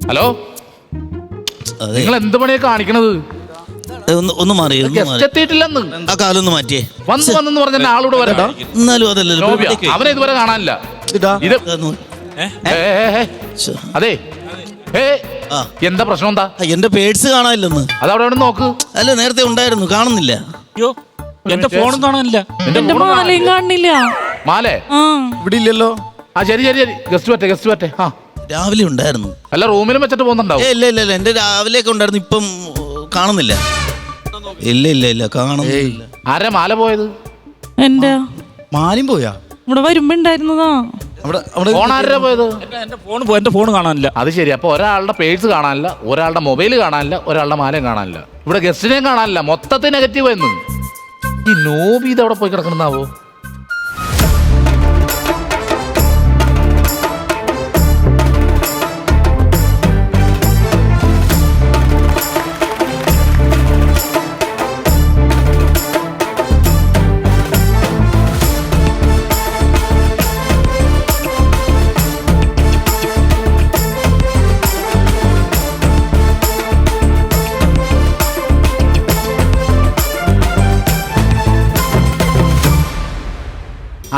Hello, നിങ്ങൾ എന്ത് പണിയാ കാണിക്കണത്? ഒന്ന് മാറി എത്തിയിട്ടില്ലെന്ന്. ആ കാലൊന്ന് മാറ്റിയേ. വന്നെന്ന് പറഞ്ഞ ആളോട് വരണ്ട. എന്നാലും അതല്ലല്ലോ, അവനെ ഇതുവരെ കാണാനില്ല. ഇത് അതെ, എന്താ പ്രശ്നം? എന്താ? എന്റെ പേഴ്സ് കാണാനില്ലെന്ന്. അതവിടെ നോക്ക്. അല്ല, നേരത്തെ ഉണ്ടായിരുന്നു, കാണുന്നില്ല. അയ്യോ, എന്റെ ഫോണും കാണാനില്ല. എന്റെ മാലയും കാണുന്നില്ല. മാലേ ഇവിടെ ഇല്ലല്ലോ. ആ ശരി ശരി ശരി, ഗസ്റ്റ് പറ്റേ. ആ രാവിലെ ഉണ്ടായിരുന്നു. അല്ല, റൂമിലും വെച്ചിട്ട് പോകുന്നുണ്ടാവും. ഇല്ല ഇല്ല ഇല്ല, എന്റെ രാവിലെയൊക്കെ ഉണ്ടായിരുന്നു, ഇപ്പം കാണുന്നില്ല. ഇല്ല ഇല്ല ഇല്ല, കാണുന്നില്ല. ആരാ മാല പോയത്? എന്റെ മാലും പോയാ? ഇവിടെ വരുമ്പോ ഉണ്ടായിരുന്നതാ. ഫോൺ ആരാ പോയത്? എന്റെ ഫോൺ കാണാനില്ല. അത് ശരി. അപ്പൊ ഒരാളുടെ പേഴ്സ് കാണാനില്ല, ഒരാളുടെ മൊബൈൽ കാണാനില്ല, ഒരാളുടെ മാലയും കാണാനില്ല, ഇവിടെ ഗസ്റ്റിനെയും കാണാനില്ല. മൊത്തത്തിൽ നെഗറ്റീവ് എന്ന്. ഈ നോബി ഇത് അവിടെ പോയി കിടക്കണെന്നാവോ?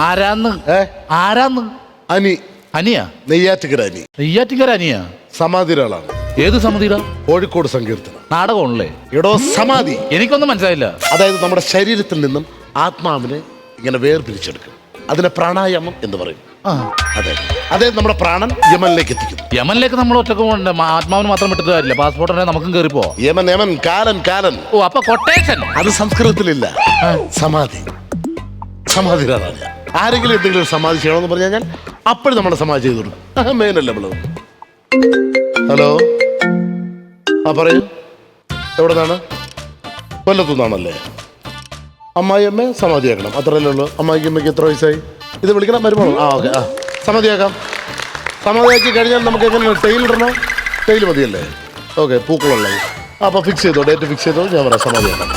ആരാന്ന്? അനി. അനിയാ? നെയ്യാറ്റിക്കര അനി. നെയ്യാറ്റിക്കര അനിയാ? സമാധിയുടെ ആളാണ്. ഏത് സമാധിയുടെ? കോഴിക്കോട് സങ്കീർത്തനം നാടകമാണല്ലേ? എടോ, സമാധി. എനിക്കൊന്നും മനസ്സിലായില്ല. അതായത് നമ്മുടെ ശരീരത്തിൽ നിന്നും ആത്മാവിനെ ഇങ്ങനെ വേർപിരിച്ചെടുക്കും. അതിനെ പ്രാണായാമം എന്ന് പറയും. അതെ, അതായത് നമ്മുടെ പ്രാണൻ യമനിലേക്ക് എത്തിക്കും. യമനിലേക്ക് നമ്മൾ ഒറ്റക്ക് പോകണ്ട, ആത്മാവിന് മാത്രം വിട്ടിട്ട് കാര്യമില്ല. പാസ്പോർട്ടിനെ നമുക്കും കയറി പോവാം. യമൻ കാലൻ. ഓ, അപ്പൊ കൊട്ടേഷൻ അത് സംസ്കൃതത്തിലില്ല. സമാധി സമാധിയിലാണ്. ആരെങ്കിലും എന്തെങ്കിലും ഒരു സമാധി ചെയ്യണമെന്ന് പറഞ്ഞു കഴിഞ്ഞാൽ അപ്പോഴും നമ്മുടെ സമാധി ചെയ്തോളൂ. മെയിനല്ലേ നമ്മള്. ഹലോ, ആ പറയൂ. എവിടെ നിന്നാണ്? കൊല്ലത്തുനിന്നാണല്ലേ? അമ്മായിയമ്മ സമാധിയാക്കണം, അത്രയല്ലേ ഉള്ളൂ. അമ്മായിക്കമ്മയ്ക്ക് എത്ര വയസ്സായി? ഇത് വിളിക്കണം, വരുമ്പോൾ. ഓക്കെ, സമാധിയാക്കാം. സമാധിയാക്കി കഴിഞ്ഞാൽ നമുക്ക് എങ്ങനെ ടെയിൽ ഇടണം? ടെയിൽ മതിയല്ലേ? ഓക്കെ, പൂക്കളുള്ളത്. അപ്പോൾ ഫിക്സ് ചെയ്തോ, ഡേറ്റ് ഫിക്സ് ചെയ്തോ, ഞാൻ പറയാം. സമാധിയാക്കാം.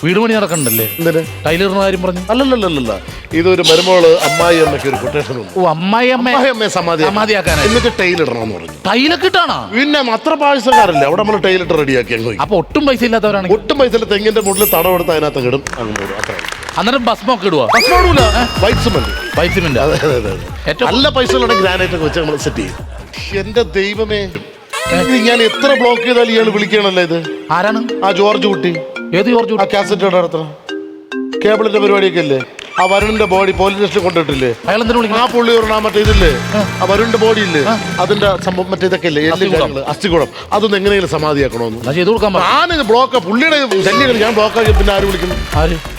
വീട് പണി നടക്കണ്ടല്ലേ? എന്തിന്? ടൈലറിന്റെ കാര്യം പറഞ്ഞു. അല്ലല്ലല്ല, ഇതൊരു മരുമോള് അമ്മായിയമ്മയ്ക്ക് ഒരു കൊട്ടേഷൻ ഉണ്ട്. ഓ, അമ്മായിയമ്മയെ സമാധിയാക്കാൻ എന്നിട്ട് ടൈൽ ഇടണമെന്ന് പറഞ്ഞു. ടൈലൊക്കെ ഇട്ടാണോ? പിന്നെ അത്ര പാഴ്സക്കാരല്ലേ, അവിടെ നമ്മൾ ടൈലിട്ട് റെഡിയാക്കി അങ്ങ്. അപ്പൊ ഒട്ടും പൈസ ഇല്ലാത്തവരാണ്. ഒട്ടും പൈസ ഇല്ല. തെങ്ങിന്റെ മുകളിൽ തടം എടുത്ത് അതിനകത്ത് ഇടും. അന്നേരം ഭസ്മൊക്കെ ഇടുവാ? White cement. നല്ല പൈസ ഗ്രാനൈറ്റ് ഒക്കെ വെച്ച് നമ്മൾ സെറ്റ് ചെയ്യും. എന്റെ ദൈവമേ, ഞാൻ എത്ര ബ്ലോക്ക് ചെയ്താൽ ഇയാൾ വിളിക്കണല്ലേ? ഇത് ആരാണ്? ആ ജോർജ് കുട്ടി. ഏത് ജോർജ്? ആ കാസറ്റ് നടത്തണ കേബിളിന്റെ പരിപാടിയൊക്കെ അല്ലേ? ആ വരുണിന്റെ ബോഡി പോലീസ് സ്റ്റേഷനിൽ കൊണ്ടിട്ടില്ലേ? അയാൾ എന്തിനു വിളിക്കണം? ആ പുള്ളി പറഞ്ഞാൽ മറ്റേ ഇതില്ലേ, ആ വരുണിന്റെ ബോഡി ഇല്ലേ, അതിന്റെ സംഭവം മറ്റേ ഇതൊക്കെ ഇല്ലേ, അസ്ഥികൂടം, അതൊന്നും എങ്ങനെയെങ്കിലും സമാധിയാക്കണമെന്ന് ചെയ്തു കൊടുക്കാൻ. ഞാനിത് ബ്ലോക്ക്, പുള്ളിയുടെ ശല്യങ്ങൾ ഞാൻ ബ്ലോക്കാക്കി. പിന്നെ ആര് വിളിക്കും?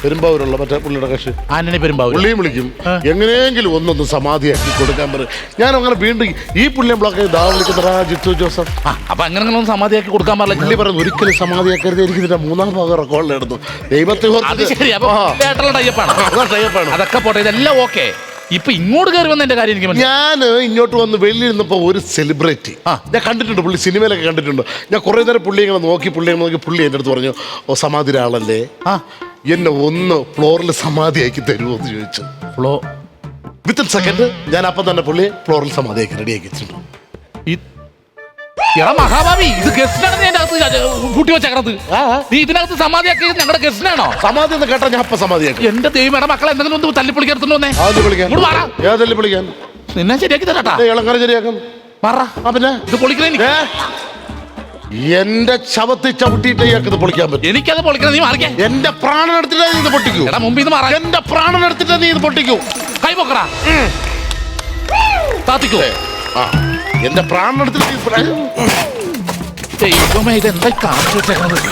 പെരുമ്പാവൂരുള്ള മറ്റേ പുള്ളിയുടെ കക്ഷി ആന്റണി പെരുമ്പാവൂർ, പുള്ളിയും വിളിക്കും. എങ്ങനെയെങ്കിലും ഒന്നൊന്ന് സമാധിയാക്കി കൊടുക്കാൻ പറയും. ഞാൻ അങ്ങനെ വീണ്ടും ഈ പുള്ളിയെ ബ്ലോക്ക് ചെയ്ത് വിളിക്കുന്ന ജിത്തു ജോസഫ്. അപ്പൊ അങ്ങനെ സമാധിയാക്കി കൊടുക്കാൻ പാടില്ല. പുള്ളി പറഞ്ഞു ഒരിക്കലും സമാധിയാക്കരുത്. എനിക്ക് ഇതിന്റെ 3ാം ഭാഗം റെക്കോർഡിലായിരുന്നു. ദൈവത്തെ അതൊക്കെ പോട്ടെ, ഇതെല്ലാം ഓക്കെ. ഇപ്പൊ ഇങ്ങോട്ട് കയറി വന്ന എന്റെ കാര്യം എനിക്ക് ഞാൻ ഇങ്ങോട്ട് വന്ന് വെളിയിരുന്നപ്പോ ഒരു സെലിബ്രിറ്റി ഞാൻ കണ്ടിട്ടുണ്ട്. പുള്ളി സിനിമയിലൊക്കെ കണ്ടിട്ടുണ്ട്. ഞാൻ കുറെ നേരം പുള്ളി ഇങ്ങനെ നോക്കി പുള്ളി എൻ്റെ അടുത്ത് പറഞ്ഞു, ഓ സമാധി ആളല്ലേ, എന്നെ ഒന്ന് ഫ്ലോറിൽ സമാധിയാക്കി തരുമോ എന്ന് ചോദിച്ചു. വിത്തിൻ സെക്കൻഡ് ഞാൻ അപ്പം തന്നെ പുള്ളിയെ ഫ്ലോറിൽ സമാധിയാക്കി റെഡിയാക്കി വെച്ചിട്ടുണ്ട്. മഹാഭാവി, ഇത് ഗസ്റ്റിനാണ് നീ അകത്ത് കൂട്ടി വെച്ചത്. നീ ഇതിനകത്ത് സമാധിയാക്കി ഞങ്ങളുടെ ഗസ്റ്റിനാണോ? സമാധി എന്ന് കേട്ടാ ഞാൻ അപ്പൊ സമാധിയാക്കി. എന്റെ ദൈവം, മക്കളെ എന്തെങ്കിലും ഒന്ന് തല്ലിപ്പൊളിക്കാൻ നിന്നെ ശരിയാക്കി തരാട്ടാ. ശരിയാക്കാം. പിന്നെ ഇത് പൊളിക്കണേ. എന്റെ ശവത്തിൽ ചവിട്ടിയിട്ട് ഇയാൾക്ക് ഇത് പൊളിക്കാൻ പറ്റും. എനിക്കത് പൊളിക്കണം. നീ മാറിക്കേ. എന്റെ പ്രാണൻ എടുത്തിട്ട് നീ ഇത് പൊട്ടിക്കൂ. മുമ്പിൽ നിന്ന് മാറാം. എന്റെ പ്രാണൻ എടുത്തിട്ട് നീ ഇത് പൊട്ടിക്കൂ. കൈ പൊക്കടാ, താത്തിക്കോ. എന്റെ പ്രാണൻ എടുത്തിട്ട് ദൈവമേ, ഇതെന്താ കാണിച്ചു വെച്ചേക്കണത്?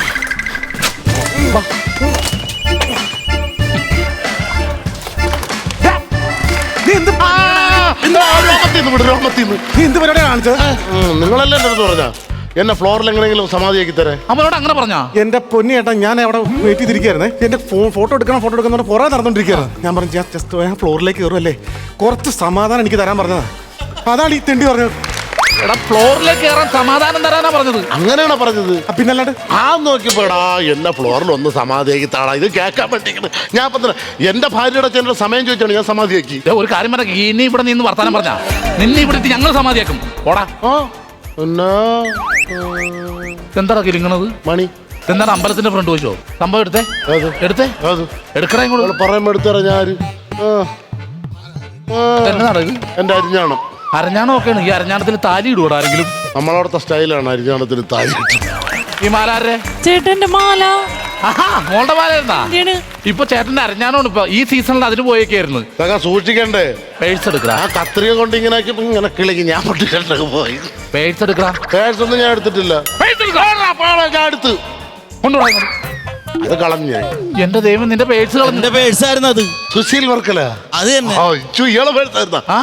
നിങ്ങളല്ലേ എന്റെ അടുത്ത് പറഞ്ഞ എന്നെ ഫ്ലോറിൽ എങ്ങനെയെങ്കിലും സമാധിയാക്കി തരേ? അവനോട് അങ്ങനെ പറഞ്ഞാ? എന്റെ പൊന്നി ഏട്ടാ, ഞാൻ അവിടെ വെയിറ്റ് ചെയ്തിരിക്കുകയായിരുന്നേ. എന്റെ ഫോട്ടോ എടുക്കണം പുറകെ നടന്നോണ്ടിരിക്കുകയാണ്. ഞാൻ പറഞ്ഞു ഞാൻ ജസ്റ്റ് ഫ്ലോറിലേക്ക് കയറുമല്ലേ, കുറച്ച് സമാധാനം എനിക്ക് തരാൻ പറഞ്ഞതാ. അതാണ് ഈ തെണ്ടി പറഞ്ഞത്. എടാ ഫ്ലോറിലേക്ക് കയറാൻ സമാധാനം തരാനാ പറഞ്ഞത്. അങ്ങനെയാണോ പറഞ്ഞത്? പിന്നല്ലാണ്ട് ആ നോക്കിയപ്പോടാ എന്നെ ഫ്ലോറിൽ ഒന്ന് സമാധിയാക്കി താടാ, ഇത് കേൾക്കാൻ പറ്റിക്കണ്. ഞാൻ ഇപ്പൊ തന്നെ എന്റെ ഭാര്യയുടെ ചെന്ന സമയം ചോദിച്ചാണ് ഞാൻ സമാധിയാക്കി. ദേ, ഒരു കാര്യം പറഞ്ഞ ഇനി ഇവിടെ നിന്ന് വർത്താനം പറഞ്ഞാ നിന്നെ ഇവിടെ ഞങ്ങൾ സമാധിയാക്കും. ഓടാ. ആ എന്നാ എന്താ കിരിങ്ങണത്? മണി എന്താണ് അമ്പലത്തിന്റെ ഫ്രണ്ട് ചോദിച്ചോ? സംഭവം എടുത്തേ അത് എടുത്തേ അത് എടുക്കണ ഇങ്ങോട്ട്. പറയുമ്പോ എടുത്തറ ഞാൻ എന്നതാണ് ഇത്? എന്റെ അരിഞ്ഞാണം. അരഞ്ഞാണം ഒക്കെയാണ്. ഈ അരഞ്ഞാണത്തിന് താലി ഇടുവോടാ ആരെങ്കിലും? നമ്മളവിടുത്തെ സ്റ്റൈലാണ് അരിഞ്ഞാണത്തിന് താലി. ഈ മാലാരെ ചേട്ടന്റെ മാല മോളുടെ മാലായിരുന്നാ? എന്തിനാണ്? ഇപ്പൊ ചേട്ടന്റെ അരഞ്ഞാണമാണ്. ഇപ്പൊ ഈ സീസണിൽ അതിന് പോയേക്കായിരുന്നു. ഇതൊക്കെ സൂക്ഷിക്കണ്ടേ? പേഴ്സ് എടുക്കടാ. ആ കത്രിക കൊണ്ട് ഇങ്ങനെ ആക്കിയപ്പോ ഇങ്ങനെ കിളിക്ക് ഞാൻ പൊട്ടിക്കണ്ടൊക്കെ പോയി. പേഴ്സ് എടുക്കടാ. പേഴ്സ് ഒന്നും ഞാൻ എടുത്തിട്ടില്ല. ഞാൻ എടുത്ത് കൊണ്ടുപോടാ ഇങ്ങോട്ട്. അത് കളഞ്ഞു ഞാൻ. എന്റെ ദൈവം, നിന്റെ പേഴ്സ് കളഞ്ഞു. എന്റെ പേഴ്സായിരുന്നു അത്. സുശീൽ വർക്കല അത് തന്നെ. ഇയാളെ പേഴ്സായിരുന്ന. ആ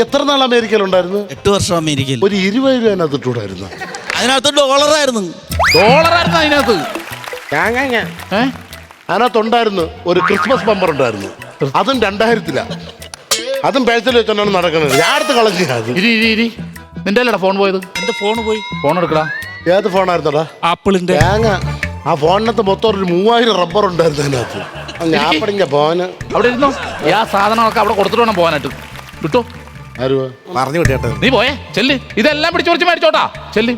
എത്ര നാൾ അമേരിക്കയിലുണ്ടായിരുന്നു? 8 വർഷം അമേരിക്കയിൽ. ഒരു 20 രൂപ അതിനകത്ത് ഇട്ടൂടായിരുന്നു. അതിനകത്ത് ഡോളറായിരുന്നു. ഡോളറായിരുന്നു അതിനകത്ത്. ഏ അതിനകത്തുണ്ടായിരുന്നു ഒരു ക്രിസ്മസ് ബമ്പർ ഉണ്ടായിരുന്നു. അതും 2000-ലാ. അതും പേഴ്സിൽ വെച്ചോണ്ടാണ് നടക്കുന്നത്. ഞാൻ അടുത്ത് കളഞ്ഞു അത്. ഇരി നിന്റെ അല്ലടാ ഫോൺ പോയത്? എന്റെ ഫോൺ പോയി. ഫോൺ എടുക്കടാ. ഏത് ഫോണായിരുന്നടാ? ആപ്പിളിന്റെ. ആ ഫോണിനകത്ത് മൊത്തം ഒരു 3000 റബ്ബർ ഉണ്ടായിരുന്നു അതിനകത്ത്. ഞാൻ പഠിച്ച ഫോന് അവിടെ ഇരുന്നോ. ഈ ആ സാധനങ്ങളൊക്കെ അവിടെ കൊടുത്തിട്ട് വേണം പോകാനായിട്ട്. കിട്ടോ? ആരുവാ? പറഞ്ഞു വിട്ടേട്ടത്. നീ പോയേ ചെല്ല്. ഇതെല്ലാം പിടിച്ചു പിടിച്ച് മേടിച്ചോട്ടാ. ചെല്ല്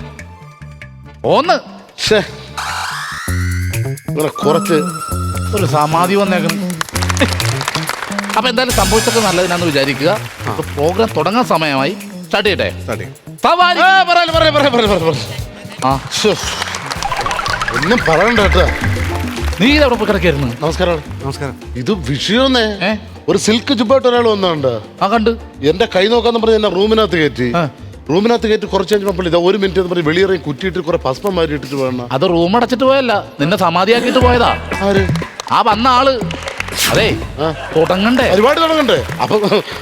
ഒന്ന്. ശ്ശേ. ഇങ്ങനെ കുറച്ച് ഒരു സമാധി വന്നേക്കും. അപ്പൊ എന്തായാലും സംഭവിച്ചൊക്കെ നല്ലതിനാന്ന് വിചാരിക്കുക. പ്രോഗ്രാം തുടങ്ങാൻ സമയമായി. സ്റ്റാർട്ട് ചെയ്യട്ടെ. സവാരി. ആ ശ്ശേ. ഒന്നും പറയണ്ട കേട്ടോ. നീ ഇതവിടെ പോയി കിടക്കായിരുന്നു. നമസ്കാരം. നമസ്കാരം. ഇത് വിഷയമൊന്നേ. ഏ ഒരു സിൽക്ക് ചുബായിട്ട് ഒരാൾ വന്നുണ്ട്. ആ കണ്ട് എന്റെ കൈ നോക്കാന്ന് പറഞ്ഞ് എന്നെ റൂമിനകത്ത് കയറ്റി. ആ. റൂമിനകത്ത് കയറ്റി കുറച്ച് കഴിഞ്ഞപ്പോൾ ഇതാ 1 മിനിറ്റ് എന്ന് പറഞ്ഞ് വെളിയിറങ്ങി കുറ്റിയിട്ട് കുറെ ഭസ്മം മാരി ഇട്ടിട്ട് വേണം. അത് റൂം അടച്ചിട്ട് പോയല്ല, നിന്നെ സമാധിയാക്കിയിട്ട് പോയതാ. ആര്? ആ വന്ന ആള്. അതെ തുടങ്ങണ്ടേ? പരിപാടി തുടങ്ങണ്ടേ? അപ്പൊ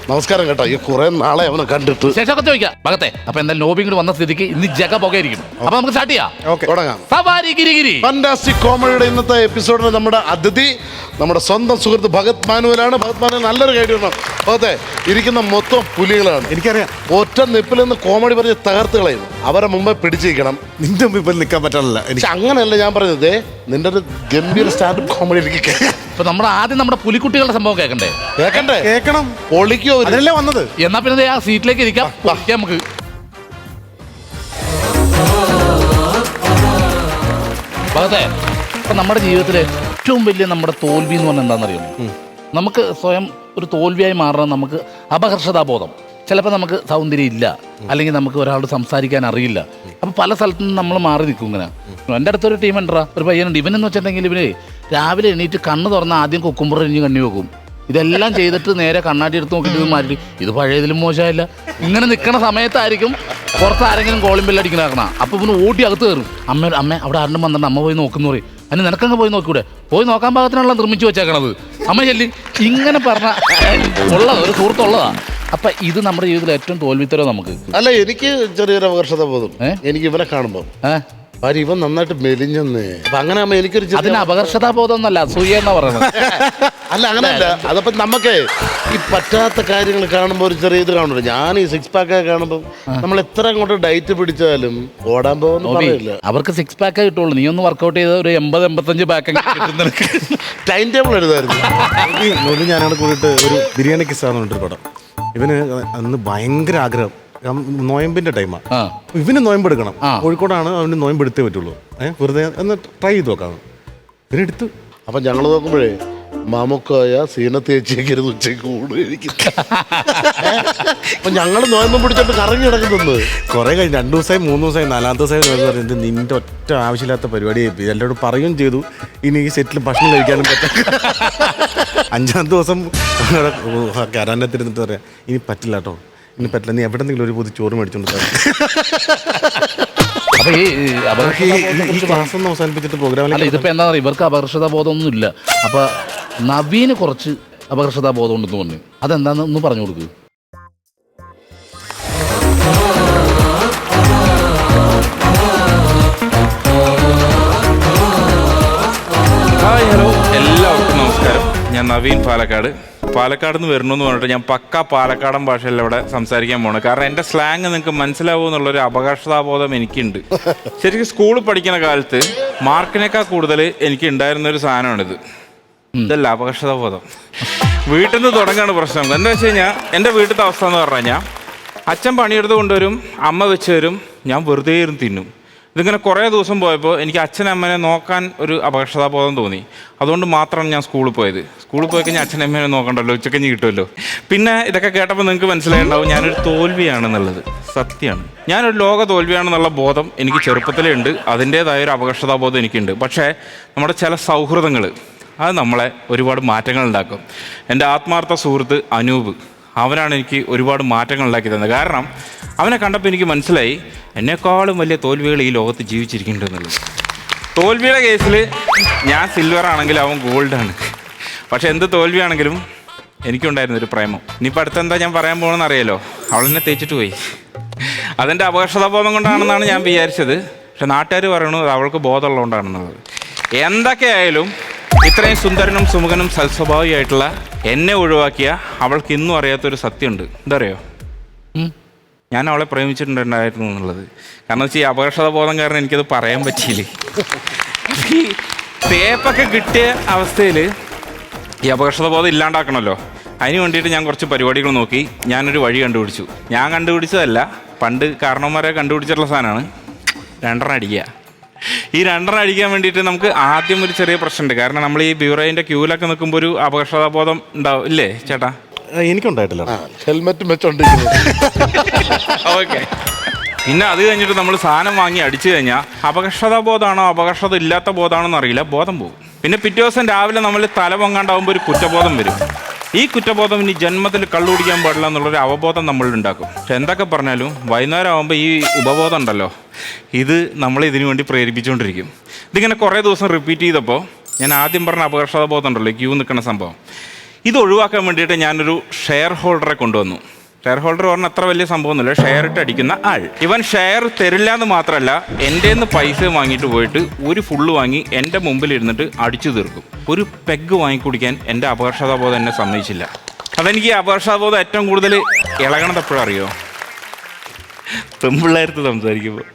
നമസ്കാരം കേട്ടോ. ഈ കുറെ നാളെ അവനെ കണ്ടിട്ട് ശേഷമൊക്കെ ചോദിക്കാം ഭഗത്തെ. അപ്പൊ എന്തായാലും നോബി ഇങ്ങോട്ട് വന്ന സ്ഥിതിക്ക് ഇന്ന് ജഗ പുകയായിരിക്കും. അപ്പൊ നമുക്ക് സ്റ്റാർട്ട് ചെയ്യാം. തുടങ്ങാം. സവാരി ഗിരിഗിരി. ഫാന്റാസ്റ്റിക് കോമഡിയുടെ ഇന്നത്തെ എപ്പിസോഡിന് നമ്മുടെ അതിഥി നമ്മുടെ സ്വന്തം സുഹൃത്ത് ഭഗത് മാനുവലാണ്. ഭഗത് മാനുവൽ നല്ലൊരു ഗൈഡ് വേണം. ഭഗത്തെ ഇരിക്കുന്ന മൊത്തം പുലികളാണ്. എനിക്കറിയാം. ഒറ്റ നിപ്പിൽ നിന്ന് കോമഡി പറഞ്ഞ് തകർത്ത് കളയും. അവരെ മുമ്പേ പിടിച്ചിരിക്കണം. നിന്റെ മുമ്പിൽ ഇപ്പൊ നിൽക്കാൻ പറ്റാനില്ല എനിക്ക്. പക്ഷെ അങ്ങനെയല്ല ഞാൻ പറഞ്ഞത്. നിന്റെ ഒരു ഗംഭീര സ്റ്റാൻഡപ്പ് കോമഡി എനിക്ക് കേൾക്കാം. ഇപ്പൊ നമ്മൾ ആദ്യം നമ്മുടെ പുലിക്കുട്ടികളുടെ സംഭവം കേൾക്കണ്ടേ? കേൾക്കണ്ടേ? കേൾക്കണം. പൊളിക്കോ? അതിനല്ലേ വന്നത്. എന്നാ പിന്നെ ദേ ആ സീറ്റിലേക്ക് ഇരിക്കാം. നമുക്ക് ഭഗത്തെ, ഇപ്പൊ നമ്മുടെ ജീവിതത്തിലെ ഏറ്റവും വലിയ നമ്മുടെ തോൽവി എന്ന് പറഞ്ഞാൽ എന്താണെന്നറിയുമോ? നമുക്ക് സ്വയം ഒരു തോൽവിയായി മാറണം. നമുക്ക് അപകർഷതാബോധം. ചിലപ്പോൾ നമുക്ക് സൗന്ദര്യം ഇല്ല, അല്ലെങ്കിൽ നമുക്ക് ഒരാളോട് സംസാരിക്കാൻ അറിയില്ല. അപ്പം പല സ്ഥലത്തു നിന്ന് നമ്മൾ മാറി നിൽക്കും. ഇങ്ങനെ എൻ്റെ അടുത്തൊരു ടീം ഉണ്ടോ, ഒരു പയ്യനുണ്ട്. ഇവനെന്ന് വെച്ചിട്ടുണ്ടെങ്കിൽ ഇവന് രാവിലെ എണീറ്റ് കണ്ണ് തുറന്ന് ആദ്യം കുക്കുമ്പർ എറിഞ്ഞ് കണ്ണി വെക്കും. ഇതെല്ലാം ചെയ്തിട്ട് നേരെ കണ്ണാടി എടുത്ത് നോക്കിയിട്ട് ഇത് മാറ്റി ഇത് പഴയതിലും മോശമായില്ല. ഇങ്ങനെ നിൽക്കണ സമയത്തായിരിക്കും പുറത്ത് ആരെങ്കിലും കോളിംഗ് ബെല്ല് അടിക്കണ കാണാം. അപ്പോൾ ഇവന് ഓടി അകത്ത് കയറും. അമ്മ അവിടെ ആരും വന്നിട്ട് അമ്മ പോയി നോക്കുന്നു പറയും. അതിന് നിനക്കങ്ങ് പോയി നോക്കൂടെ? പോയി നോക്കാൻ പാകത്തിനുള്ള നിർമ്മിച്ച് വെച്ചേക്കണത്. അമ്മ ചെല്ലി ഇങ്ങനെ പറഞ്ഞ ഉള്ളതാ, ഒരു സുഹൃത്തുള്ളതാ. അപ്പൊ ഇത് നമ്മുടെ ജീവിതത്തിൽ ഏറ്റവും തോൽവിത്തരോ നമുക്ക്. അല്ല, എനിക്ക് ചെറിയൊരു അപകർഷത ബോധം. എനിക്ക് ഇവനെ കാണുമ്പോ ഇവൻ നന്നായിട്ട് മെലിഞ്ഞെന്ന്. അപ്പൊ അങ്ങനെ ആകുമ്പോ എനിക്കൊരു അതിന് അപകർഷതാബോധം എന്നല്ല, അസൂയ എന്നാ പറയുന്നത്. അല്ല അങ്ങനെയല്ല. അതപ്പോ നമുക്ക് ഈ പറ്റാത്ത കാര്യങ്ങൾ കാണുമ്പോ ഒരു ചെറിയ ഇത് കാണുമല്ലോ. ഞാൻ ഈ 6 പാക്ക് കാണുമ്പോ നമ്മൾ എത്ര അങ്ങോട്ട് ഡയറ്റ് പിടിച്ചാലും ഓടാൻ പോകുന്നില്ല. അവർക്ക് 6 പാക്കേ കിട്ടുള്ളൂ. നീ ഒന്ന് വർക്കൗട്ട് ചെയ്ത ഒരു 80-85 പാക്ക് ടൈം ടേബിൾ എഴുതായിരുന്നു. ഞാനവിടെ കൂടിയിട്ട് ഒരു ബിരിയാണി കിസ്സാന്നുണ്ടൊരു പടം. ഇവന് അന്ന് ഭയങ്കര ആഗ്രഹം. നോയമ്പിന്റെ ടൈമാണ്. ഇവന് നോയമ്പെടുക്കണം. കോഴിക്കോടാണ്. അവന് നോയമ്പെടുത്തേ പറ്റുള്ളൂ. വെറുതെ ഒന്ന് ട്രൈ ചെയ്ത് നോക്കാം. ഇവനെടുത്തു. അപ്പൊ ഞങ്ങൾ നോക്കുമ്പോഴേ മാമുക്കായ സീനത്തേച്ചിരിക്കരുത് ഉച്ചയ്ക്ക് ഊണ് കഴിക്കും. അപ്പൊ ഞങ്ങൾ നോയമ്പ് പിടിച്ചിട്ട് കറങ്ങി കിടക്കുന്നത്. കുറെ കഴിഞ്ഞ് 2 ദിവസമായി 3 ദിവസമായി 4ാമത്തെ ദിവസമായി പറയുന്നത് നിന്റെ ഒറ്റ ആവശ്യമില്ലാത്ത പരിപാടി എല്ലാവരോടും പറയുകയും ചെയ്തു. ഇനി ഈ സെറ്റിൽ ഭക്ഷണം കഴിക്കാനും പറ്റും. 5ാമത്തെ ദിവസം കരാനത്തിരുന്നിട്ട് പറയാം, ഇനി പറ്റില്ല കേട്ടോ, ഇനി പറ്റില്ല, നീ എവിടെന്നെങ്കിലും ഒരു പൊതി ചോറ് മേടിച്ചോണ്ട് അപ്പൊ ഈ ക്ലാസ് അവസാനിപ്പിച്ചിട്ട് പ്രോഗ്രാമിൽ ഇതിപ്പോ എന്താ പറയുക, ഇവർക്ക് അപകർഷതാബോധം ഒന്നുമില്ല. അപ്പൊ നവീന് കുറച്ച് അപകർഷതാബോധം ഉണ്ടെന്ന് പറഞ്ഞു. അതെന്താന്ന് ഒന്ന് പറഞ്ഞു കൊടുക്കുക. ഹായ് ഹലോ എല്ലാവർക്കും നമസ്കാരം. ഞാൻ നവീൻ പാലക്കാട്. പാലക്കാട് നിന്ന് വരണമെന്ന് പറഞ്ഞിട്ട് ഞാൻ പക്ക പാലക്കാടൻ ഭാഷയിൽ ഇവിടെ സംസാരിക്കാൻ പോകണം. കാരണം എൻ്റെ സ്ലാങ് നിങ്ങൾക്ക് മനസ്സിലാവും എന്നുള്ളൊരു അപകർഷതാബോധം എനിക്കുണ്ട്. ശരിക്കും സ്കൂളിൽ പഠിക്കുന്ന കാലത്ത് മാർക്കിനേക്കാൾ കൂടുതൽ എനിക്ക് ഉണ്ടായിരുന്നൊരു സാധനമാണിത്. ഇതല്ല അപകർഷതാബോധം. വീട്ടിൽ നിന്ന് തുടങ്ങുകയാണ് പ്രശ്നം. എന്താ വെച്ച് കഴിഞ്ഞാൽ എൻ്റെ വീട്ടിലത്തെ അവസ്ഥ എന്ന് പറഞ്ഞു കഴിഞ്ഞാൽ അച്ഛൻ പണിയെടുത്ത് കൊണ്ടുവരും, അമ്മ വെച്ച് തരും, ഞാൻ വെറുതെ ഇരുന്ന് തിന്നും. ഇതിങ്ങനെ കുറേ ദിവസം പോയപ്പോൾ എനിക്ക് അച്ഛനമ്മനെ നോക്കാൻ ഒരു അപകർഷതാബോധം തോന്നി. അതുകൊണ്ട് മാത്രമാണ് ഞാൻ സ്കൂളിൽ പോയത്. സ്കൂളിൽ പോയി കഴിഞ്ഞാൽ അച്ഛനമ്മേനെ നോക്കണ്ടല്ലോ, ഉച്ചക്കഞ്ഞി കിട്ടുമല്ലോ. പിന്നെ ഇതൊക്കെ കേട്ടപ്പോൾ നിങ്ങൾക്ക് മനസ്സിലായിട്ടുണ്ടാവും ഞാനൊരു തോൽവിയാണെന്നുള്ളത്. സത്യമാണ്, ഞാനൊരു ലോക തോൽവിയാണെന്നുള്ള ബോധം എനിക്ക് ചെറുപ്പത്തിലേ ഉണ്ട്. അതിൻ്റേതായ ഒരു അപകർഷതാബോധം എനിക്കുണ്ട്. പക്ഷേ നമ്മുടെ ചില സൗഹൃദങ്ങൾ അത് നമ്മളെ ഒരുപാട് മാറ്റങ്ങൾ ഉണ്ടാക്കും. എൻ്റെ ആത്മാർത്ഥ സുഹൃത്ത് അനൂപ്, അവനാണ് എനിക്ക് ഒരുപാട് മാറ്റങ്ങൾ ഉണ്ടാക്കി തന്നത്. കാരണം അവനെ കണ്ടപ്പോൾ എനിക്ക് മനസ്സിലായി എന്നെക്കാളും വലിയ തോൽവികൾ ഈ ലോകത്ത് ജീവിച്ചിരിക്കുന്നുണ്ടെന്നുള്ളത്. തോൽവിയുടെ കേസിൽ ഞാൻ സിൽവർ ആണെങ്കിൽ അവൻ ഗോൾഡാണ്. പക്ഷെ എന്ത് തോൽവിയാണെങ്കിലും എനിക്കുണ്ടായിരുന്നൊരു പ്രേമം. ഇനിയിപ്പോൾ അടുത്തെന്താ ഞാൻ പറയാൻ പോകണമെന്ന് അറിയാലോ. അവളെന്നെ തേച്ചിട്ട് പോയി. അതെൻ്റെ അപകർഷതാബോധം കൊണ്ടാണെന്നാണ് ഞാൻ വിചാരിച്ചത്. പക്ഷെ നാട്ടുകാർ പറയണത് അവൾക്ക് ബോധമുള്ളതുകൊണ്ടാണെന്നുള്ളത്. എന്തൊക്കെയായാലും ഇത്രയും സുന്ദരനും സുമുഖനും സൽസ്വഭാവിയായിട്ടുള്ള എന്നെ ഒഴിവാക്കിയ അവൾക്ക് ഇന്നും അറിയാത്തൊരു സത്യമുണ്ട്. എന്താ അറിയോ? ഞാൻ അവളെ പ്രേമിച്ചിട്ടുണ്ടായിരുന്നു എന്നുള്ളത്. കാരണം വെച്ചാൽ ഈ അപകർഷതാബോധം കാരണം എനിക്കത് പറയാൻ പറ്റിയില്ലേ. ഈ തേപ്പൊക്കെ കിട്ടിയ അവസ്ഥയിൽ ഈ അപകർഷതാബോധം ഇല്ലാണ്ടാക്കണമല്ലോ. അതിന് വേണ്ടിയിട്ട് ഞാൻ കുറച്ച് പരിപാടികൾ നോക്കി. ഞാനൊരു വഴി കണ്ടുപിടിച്ചു. ഞാൻ കണ്ടുപിടിച്ചതല്ല, പണ്ട് കാരണവന്മാരെ കണ്ടുപിടിച്ചിട്ടുള്ള സാധനമാണ്. 2 അടിക്കുക. ഈ 2 അടിക്കാൻ വേണ്ടിയിട്ട് നമുക്ക് ആദ്യം ഒരു ചെറിയ പ്രശ്നമുണ്ട്. കാരണം നമ്മൾ ഈ ബ്യൂറോയിൻ്റെ ക്യൂവിലൊക്കെ നിൽക്കുമ്പോൾ ഒരു അപകർഷതാബോധം ഉണ്ടാവും ഇല്ലേ ചേട്ടാ? എനിക്കുണ്ടായിട്ടില്ല. ഹെൽമെറ്റും വെച്ചോണ്ടിരിക്കുന്നത്. ഓക്കെ. പിന്നെ അത് കഴിഞ്ഞിട്ട് നമ്മൾ സാധനം വാങ്ങി അടിച്ചു കഴിഞ്ഞാൽ അപകർഷതാബോധമാണോ അപകർഷത ഇല്ലാത്ത ബോധമാണോ എന്നറിയില്ല, ബോധം പോകും. പിന്നെ പിറ്റേ ദിവസം രാവിലെ നമ്മൾ തല പൊങ്ങാണ്ടാവുമ്പോൾ ഒരു കുറ്റബോധം വരും. ഈ കുറ്റബോധം ഇനി ജന്മത്തിൽ കള്ളു കുടിക്കാൻ പാടില്ല എന്നുള്ളൊരു അവബോധം നമ്മളിൽ ഉണ്ടാക്കും. പക്ഷെ എന്തൊക്കെ പറഞ്ഞാലും വൈകുന്നേരം ആകുമ്പോൾ ഈ ഉപബോധം ഉണ്ടല്ലോ, ഇത് നമ്മളെ ഇതിനു വേണ്ടി പ്രേരിപ്പിച്ചുകൊണ്ടിരിക്കും. ഇതിങ്ങനെ കുറേ ദിവസം റിപ്പീറ്റ് ചെയ്തപ്പോൾ ഞാൻ ആദ്യം പറഞ്ഞ അപകർഷതാബോധം ഉണ്ടല്ലോ, ക്യൂ നിൽക്കുന്ന സംഭവം, ഇത് ഒഴിവാക്കാൻ വേണ്ടിയിട്ട് ഞാനൊരു ഷെയർ ഹോൾഡറെ കൊണ്ടുവന്നു. ഷെയർ ഹോൾഡർ പറഞ്ഞാൽ അത്ര വലിയ സംഭവമൊന്നുമില്ല. ഷെയർ ഇട്ട് അടിക്കുന്ന ആൾ. ഇവൻ ഷെയർ തരില്ല എന്ന് മാത്രമല്ല, എൻ്റെ നിന്ന് പൈസ വാങ്ങിയിട്ട് പോയിട്ട് ഒരു ഫുള്ള് വാങ്ങി എൻ്റെ മുമ്പിൽ ഇരുന്നിട്ട് അടിച്ചു തീർക്കും. ഒരു പെഗ് വാങ്ങിക്കുടിക്കാൻ എൻ്റെ അപകർഷതാബോധം എന്നെ സമ്മതിച്ചില്ല. അതെനിക്ക് ഈ അപകർഷതാബോധം ഏറ്റവും കൂടുതൽ ഇളകണത് എപ്പോഴും അറിയോ? പെമ്പിള്ളേരത്ത് സംസാരിക്കുമ്പോൾ.